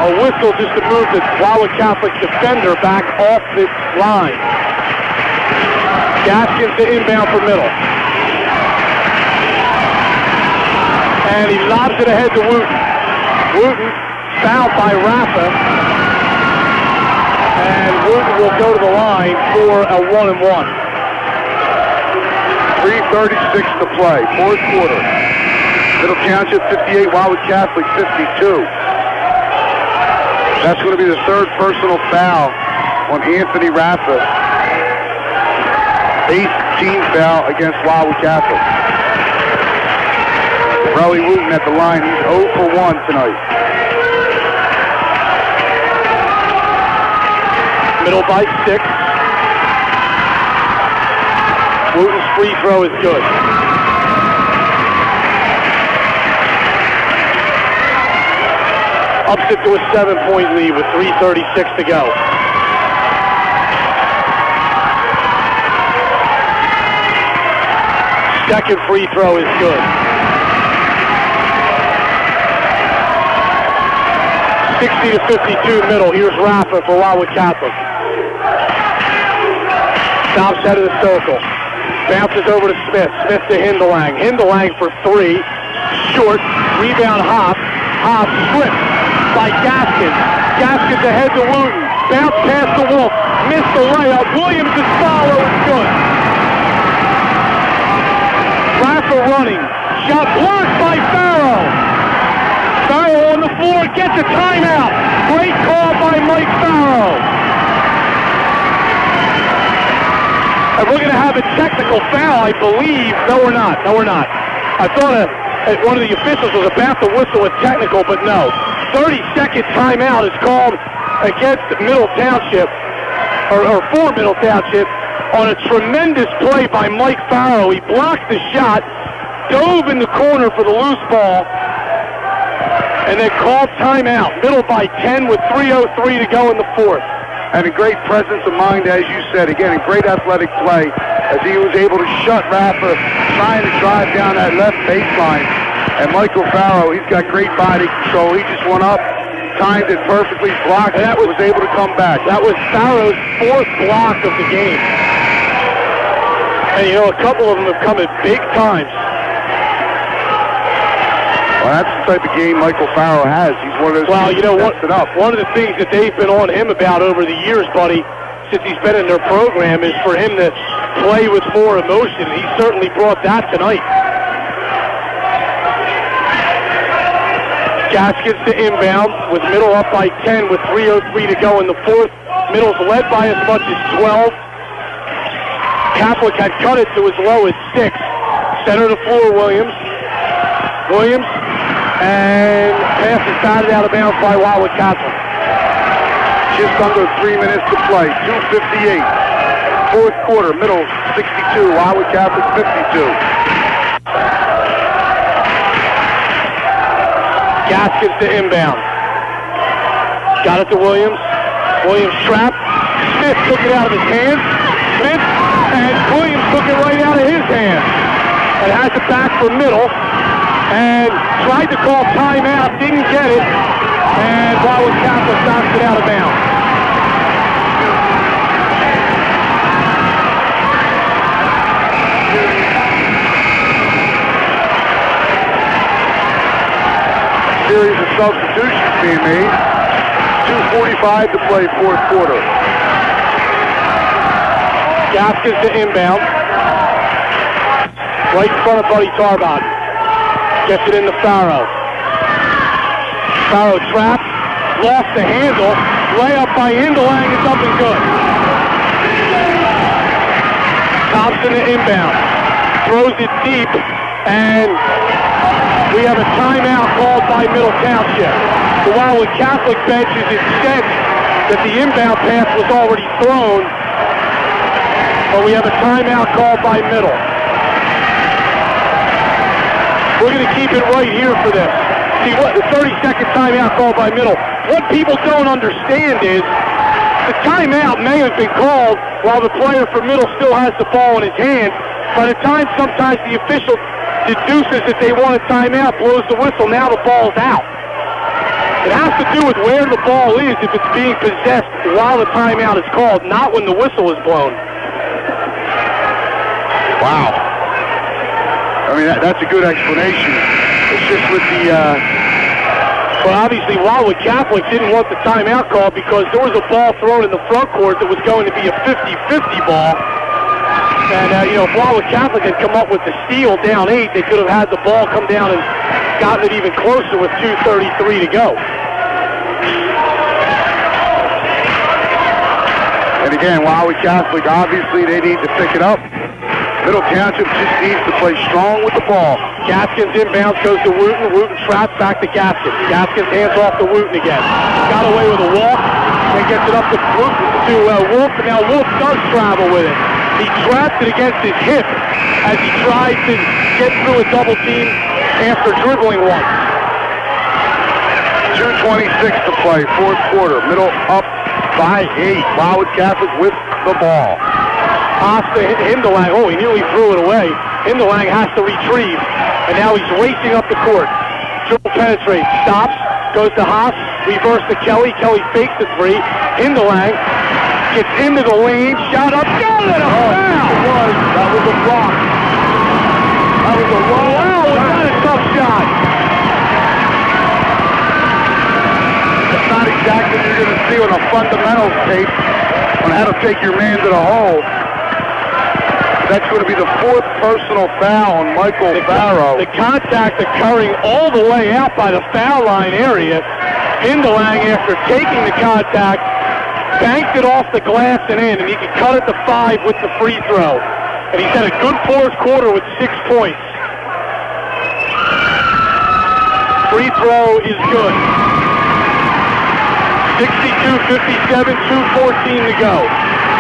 a whistle just to move the Wildwood Catholic defender back off the line. Gaskins to inbound for middle. And he lobs it ahead to Wooten. Wooten fouled by Rafa. And Wooten will go to the line for a 1-and-1. 3:36 to play, fourth quarter. Middle Township 58, Wildwood Catholic 52. That's going to be the third personal foul on Anthony Rafa. 8th team foul against Wildwood Catholic. Relly Wooten at the line. He's 0 for 1 tonight. Middle by 6. Wooten's free throw is good. Ups it to a 7-point lead with 3:36 to go. Second free throw is good. 60-52 middle. Here's Rafa for Wildwood Catholic. Stops head of the circle. Bounces over to Smith. Smith to Hindelang. Hindelang for 3. Short. Rebound Hop. Hop stripped by Gaskins. Gaskins ahead to Wooten. Bounce past the Wolf. Missed the layup. Williams' follow is good. Rafa running. Shot blocked by Farrow. Farrow on the floor gets a timeout. Great call by Mike Farrow. And we're going to have a technical foul, I believe. No, we're not. I thought one of the officials was about to whistle a technical, but no. 30-second timeout is called against Middle Township, or for Middle Township, on a tremendous play by Mike Farrow. He blocked the shot, dove in the corner for the loose ball, and then called timeout. Middle by 10 with 3:03 to go in the fourth. And a great presence of mind, as you said. Again, a great athletic play as he was able to shut Rafa trying to drive down that left baseline. And Michael Farrow, he's got great body control. He just went up, timed it perfectly, blocked it, was able to come back. That was Farrow's 4th block of the game. And, you know, a couple of them have come at big times. Well, that's the type of game Michael Farrow has. He's one of those well, you know, one of the things that they've been on him about over the years, buddy, since he's been in their program, is for him to play with more emotion. He certainly brought that tonight. Gaskins to inbound with Middle up by 10 with 3:03 to go in the fourth. Middle's led by as much as 12. Catholic had cut it to as low as 6. Center to floor, Williams. And pass is batted out of bounds by Wildwood Catholic. Just under 3 minutes to play. 2:58. Fourth quarter. Middle 62. Wildwood Catholic 52. Gaskins to inbound. Got it to Williams. Williams trapped. Smith took it out of his hands. And Williams took it right out of his hands. And has it back for Middle. And tried to call timeout, didn't get it. And Wildwood Catholic knocks it out of bounds. Series of substitutions being made. 2:45 to play, fourth quarter. Gaskins to inbound. Right in front of Buddy Tarbot. Gets it into Farrow. Farrow trapped. Lost the handle. Layup by Hindelang is up and good. Thompson to inbound. Throws it deep. And we have a timeout called by Middle Township. The Wildwood Catholic bench is incensed that the inbound pass was already thrown, but we have a timeout called by Middle. We're going to keep it right here for this. See, what the 30-second timeout called by Middle. What people don't understand is the timeout may have been called while the player for Middle still has the ball in his hand. By the time sometimes the official deduces that they want a timeout, blows the whistle, now the ball's out. It has to do with where the ball is if it's being possessed while the timeout is called, not when the whistle is blown. Wow. I mean, that's a good explanation. It's just with the... Well, obviously, Wildwood Catholic didn't want the timeout called because there was a ball thrown in the front court that was going to be a 50-50 ball. And, if Wildwood Catholic had come up with the steal down 8, they could have had the ball come down and gotten it even closer with 2:33 to go. And again, Wildwood Catholic, obviously, they need to pick it up. Middle Township just needs to play strong with the ball. Gaskins inbounds, goes to Wooten. Wooten traps back to Gaskins. Gaskins hands off to Wooten again. Got away with a walk, and gets it up to Wolf, and now Wolf does travel with it. He traps it against his hip as he tries to get through a double team after dribbling once. 2:26 to play, fourth quarter. Middle up by 8. Wildwood Catholic with the ball. Haas to Hindelang. Oh, he nearly threw it away. Hindelang has to retrieve, and now he's racing up the court. Dribble penetrates, stops, goes to Haas, reverse to Kelly. Kelly fakes the 3. Hindelang gets into the lane, shot up, got it, a foul! That was a block. That was a long Wow, was that a tough shot? It's not exactly what you're going to see on a fundamentals tape on how to take your man to the hole. That's going to be the 4th personal foul on Michael Barrow. The contact occurring all the way out by the foul line area. Hindelang, after taking the contact, banked it off the glass and in, and he could cut it to 5 with the free throw. And he's had a good fourth quarter with 6 points. Free throw is good. 62-57, 2:14 to go.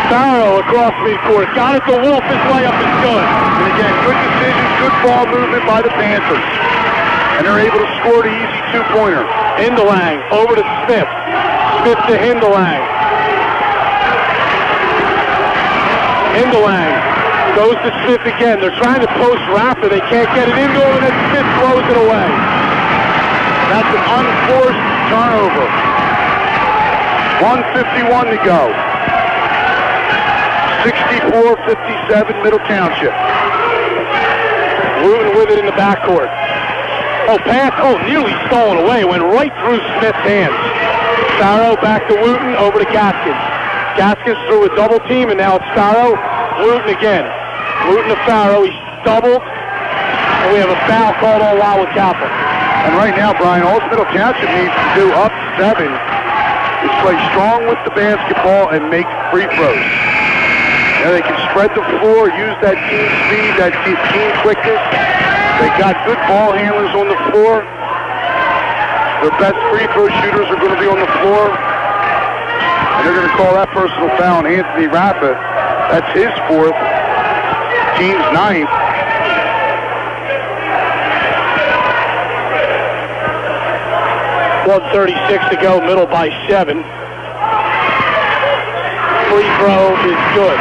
Barrow across midcourt. Got it to Wolf. His layup is good. And again, good decisions, good ball movement by the Panthers. And they're able to score the easy 2-pointer. Hindelang over to Smith. Smith to Hindelang. Hindelang goes to Smith again. They're trying to post Raptor. They can't get it into him, and then Smith throws it away. That's an unforced turnover. 1:51 to go. 64-57, Middle Township. Wooten with it in the backcourt. Oh, pass. Oh, nearly stolen away. Went right through Smith's hands. Farrow back to Wooten, over to Gaskins. Gaskins through a double team, and now it's Farrow. Wooten again. Wooten to Farrow. He's doubled. And we have a foul called on Wildwood Catholic. And right now, Brian, all Middle Township needs to do up 7 is play strong with the basketball and make free throws. Now they can spread the floor, use that team speed, that team quickness. They got good ball handlers on the floor. Their best free throw shooters are going to be on the floor. And they're going to call that personal foul on Anthony Rappa. That's his 4th, team's 9th. .136 to go, middle by 7. Free throw is good.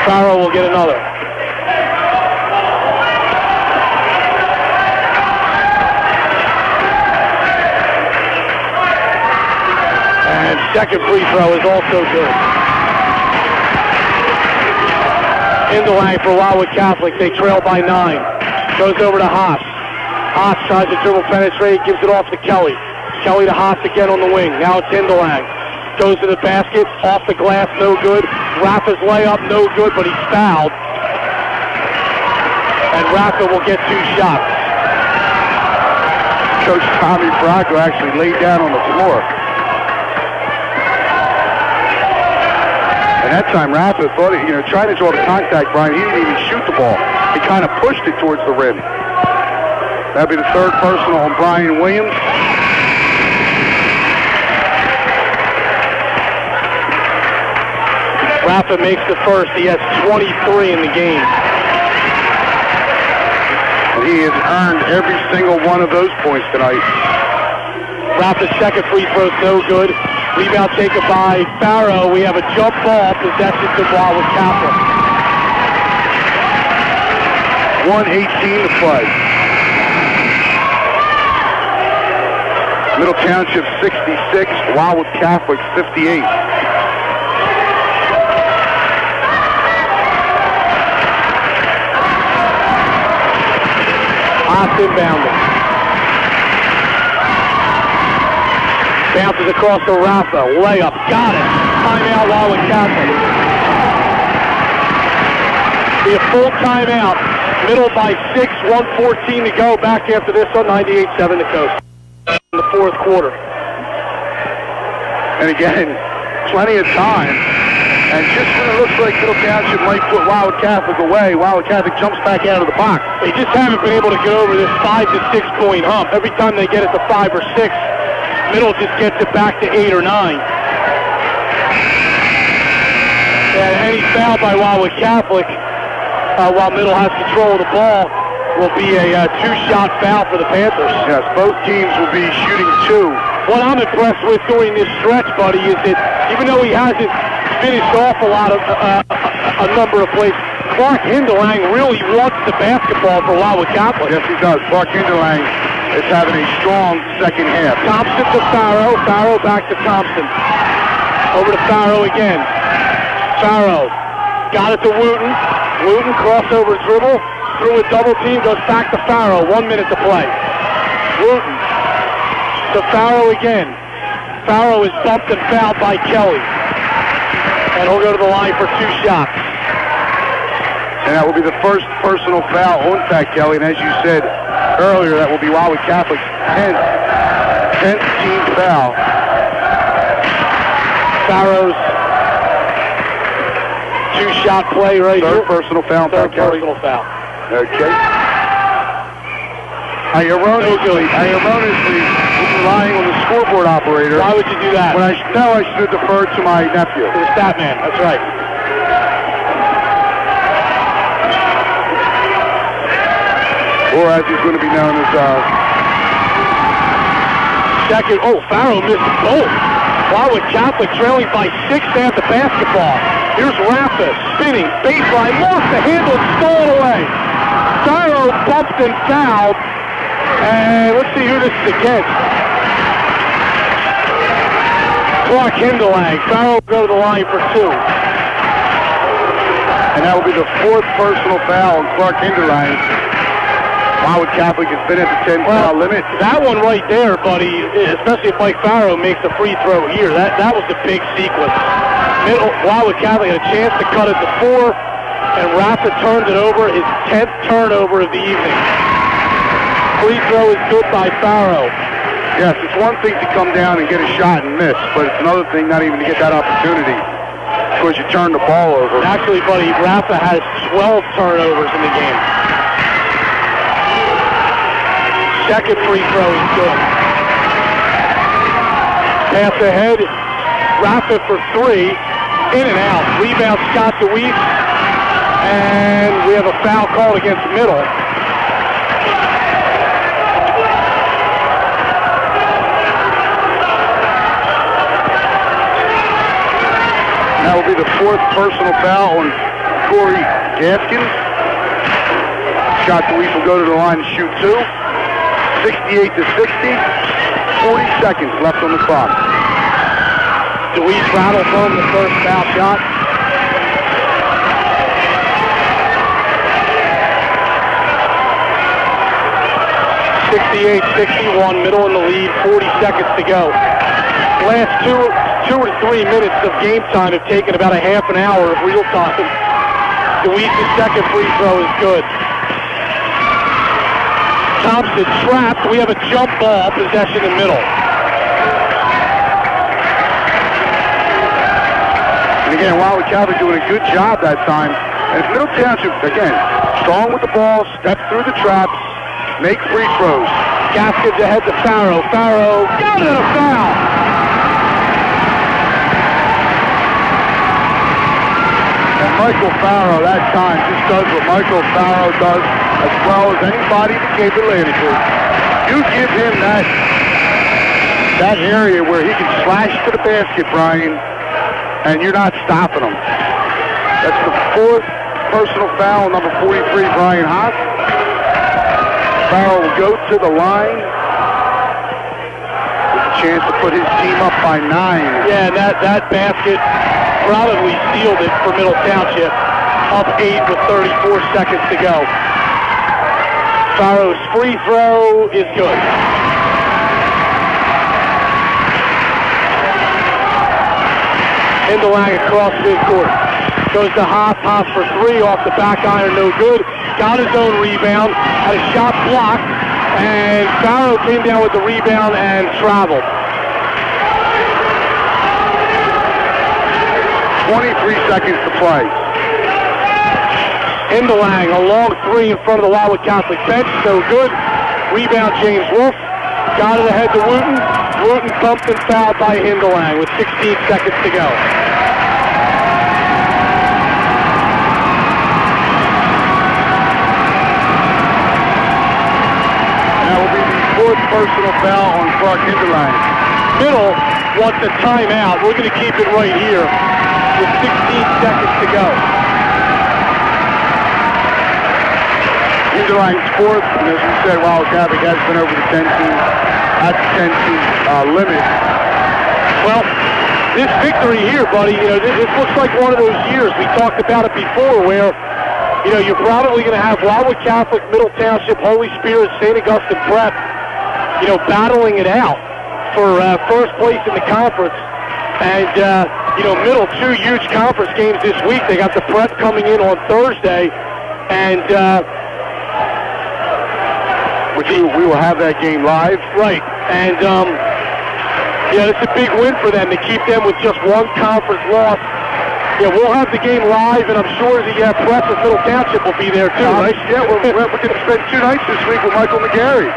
Farrow will get another. And second free throw is also good. Hindelang for Wildwood Catholic. They trail by 9. Goes over to Haas. Haas tries to dribble penetrate, gives it off to Kelly. Kelly to Haas again on the wing. Now it's Hindelang. Goes to the basket, off the glass, no good. Rappa's layup, no good, but he's fouled. And Rappa will get 2 shots. Coach Tommy Bracco actually laid down on the floor. And that time Rappa thought, trying to draw the contact, Brian, he didn't even shoot the ball. He kind of pushed it towards the rim. That'll be the 3rd personal on Brian Williams. Rappa makes the first. He has 23 in the game. And he has earned every single one of those points tonight. Rappa's second free throw, no good. Rebound taken by Farrow. We have a jump ball, possession to Wildwood Catholic. 1:18 to play. Middle Township 66, Wildwood Catholic 58. Haas inbounding. Bounces across to Rafa. Layup. Got it. Timeout, Wildwood Catholic. Be a full timeout. Middle by 6, 1:14 to go. Back after this on 98.7 The Coast. In the fourth quarter. And again, plenty of time. And just when it looks like Middle Township might put Wildwood Catholic away, Wildwood Catholic jumps back out of the box. They just haven't been able to get over this 5 to 6 point hump. Every time they get it to 5 or 6, Middle just gets it back to 8 or 9. And any foul by Wildwood Catholic, while Middle has control of the ball, will be a two-shot foul for the Panthers. Yes, both teams will be shooting 2. What I'm impressed with during this stretch, buddy, is that even though he hasn't finished off a number of plays, Clark Hindelang really wants the basketball for Wildwood Catholic. Yes, he does. Clark Hindelang is having a strong second half. Thompson to Farrow. Farrow back to Thompson. Over to Farrow again. Farrow got it to Wooten. Wooten crossover dribble. Through a double team. Goes back to Farrow. 1 minute to play. Wooten to Farrow again. Farrow is bumped and fouled by Kelly. And he'll go to the line for 2 shots. And that will be the first personal foul on Pat Kelly. And as you said earlier, that will be Wildwood Catholic's 10th team foul. Farrow's 2-shot play right here. Third personal foul. Third personal foul. Okay. I erroneously was relying on the scoreboard operator. Why would you do that? When I should have deferred to my nephew. To the stat man, that's right. Or as he's going to be known as second. Oh, Farrow missed both. Wildwood Catholic trailing by 6 to have the basketball. Here's Rafa spinning, baseline, lost the handle, stolen away. Farrow bumped and fouled. And let's see who this is against. Clark Hindelang. Farrow will go to the line for 2. And that will be the 4th personal foul on Clark Hindelang. Wildwood Catholic has been at the 10-foul limit. That one right there, buddy, especially if Mike Farrow makes a free throw here, that was a big sequence. Wildwood Catholic had a chance to cut it to 4, and Rafa turned it over, his 10th turnover of the evening. Free throw is good by Farrow. Yes, it's one thing to come down and get a shot and miss, but it's another thing not even to get that opportunity because you turn the ball over. Actually, buddy, Rafa has 12 turnovers in the game. Second free throw is good. Pass ahead. Rafa for 3. In and out. Rebound Scott DeWeese. And we have a foul called against Middle. That will be the 4th personal foul on Corey Gaskins. Scott DeWeese will go to the line and shoot 2. 68 to 60. 40 seconds left on the clock. DeWeese rattles home the first foul shot. (68-61), Middle in the lead, 40 seconds to go. Last 2 or 3 minutes of game time have taken about a half an hour of real time. DeWeese's second free throw is good. Thompson trapped. We have a jump ball possession in Middle. And again, Wildwood Catholic doing a good job that time. And if Middle Township, again, strong with the ball, step through the traps, make free throws. Gaskins ahead to Farrow. Farrow got it, a foul. And Michael Farrow that time just does what Michael Farrow does as well as anybody in the Cape Atlantic Group. You give him that area where he can slash to the basket, Brian, and you're not stopping him. That's the 4th personal foul, number 43, Brian Haas. Farrell will go to the line with a chance to put his team up by 9. Yeah, and that basket probably sealed it for Middle Township. Up 8 with 34 seconds to go. Farrell's free throw is good. Hindelang across midcourt. Goes to Hoff for 3 off the back iron, no good. Got his own rebound, had a shot blocked, and Farrell came down with the rebound and traveled. 23 seconds to play. Hindelang, a long 3 in front of the Wildwood Catholic bench, no good. Rebound James Wolf, got it ahead to Wooten. Wooten bumped and fouled by Hindelang with 16 seconds to go. That will be the 4th personal foul on Clark Hindelang. Middle wants a timeout. We're going to keep it right here with 16 seconds to go. Hindelang's 4th, and as we said, Wildwood Catholic has been over the 10-team. At the 10-team limit. Well, this victory here, buddy, this looks like one of those years. We talked about it before where, you're probably going to have Wildwood Catholic, Middle Township, Holy Spirit, St. Augustine Prep, battling it out for first place in the conference. And, Middle, 2 huge conference games this week. They got the Prep coming in on Thursday, and which we will have that game live. Right. And, it's a big win for them to keep them with just 1 conference loss. Yeah, we'll have the game live, and I'm sure the Prep of Middle Township will be there, too, right? Yeah, we're going to spend 2 nights this week with Michael McGarry.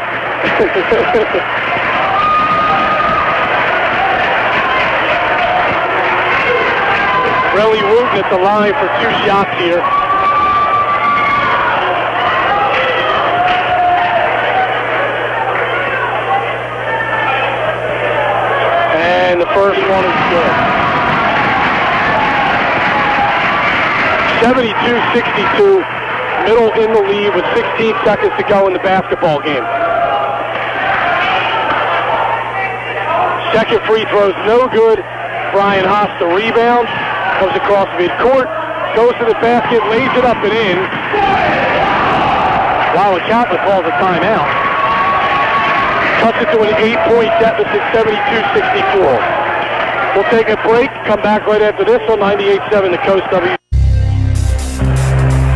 Relly Wooten at the line for 2 shots here. And the first one is good. 72-62. Middle in the lead with 16 seconds to go in the basketball game. Second free throw's no good. Brian Haas the rebound. Comes across midcourt. Goes to the basket, lays it up and in. Wildwood Catholic calls a timeout. Cuts it to an 8-point deficit, 72-64. We'll take a break, come back right after this on 98.7 The Coast W.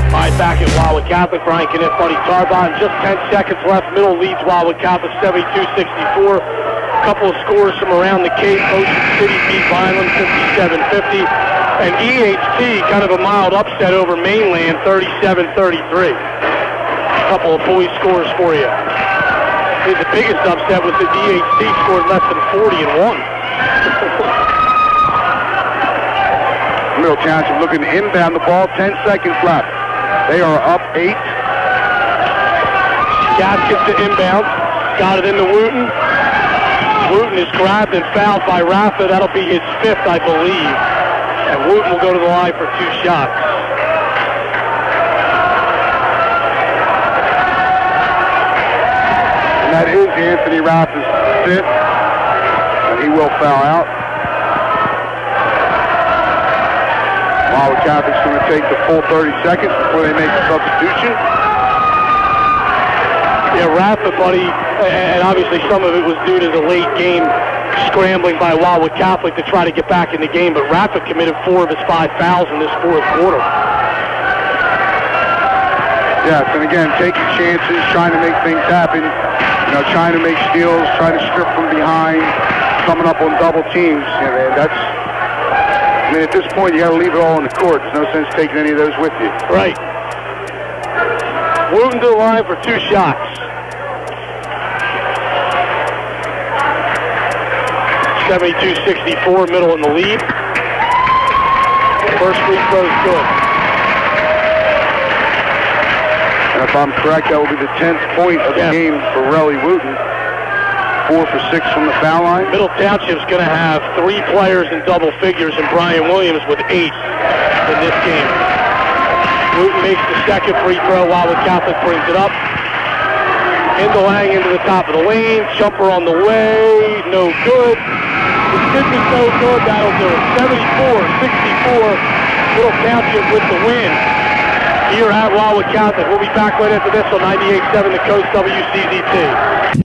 All right, back at Wildwood Catholic. Brian Kniff, Buddy Tarbot. Just 10 seconds left. Middle leads Wildwood Catholic 72-64. A couple of scores from around the Cape. Ocean City beat Vineland 57-50. And EHT, kind of a mild upset over Mainland, 37-33. A couple of boys scores for you. I think the biggest upset was that EHT scored less than 40 and 1. Middle Township looking to inbound the ball, 10 seconds left. They are up 8. Gaskins to inbound. Got it into Wooten. Wooten is grabbed and fouled by Rafa. That'll be his 5th, I believe. And Wooten will go to the line for 2 shots. And that is Anthony Rafa's 5th. And he will foul out. Wildwood Catholic's going to take the full 30 seconds before they make the substitution. Yeah, Rafa, buddy, and obviously some of it was due to the late game scrambling by Wildwood Catholic to try to get back in the game, but Rafa committed 4 of his 5 fouls in this 4th quarter. Yes, and again, taking chances, trying to make things happen, trying to make steals, trying to strip from behind, coming up on double teams. That's, at this point, you got to leave it all on the court. There's no sense taking any of those with you. Right. Wooten to the line for 2 shots. 72-64, Middle in the lead. First free throw is good. And if I'm correct, that will be the 10th point of the game for Relly Wooten. 4 for 6 from the foul line. Middle Township's going to have 3 players in double figures, and Brian Williams with 8 in this game. Wooten makes the second free throw. Wildwood Catholic brings it up. Into Lang into the top of the lane. Jumper on the way. No good. The stick is no good. That'll do it. 74-64. Middle Township with the win here at Wildwood Catholic. We'll be back right after this on 98.7 The Coast WCZT.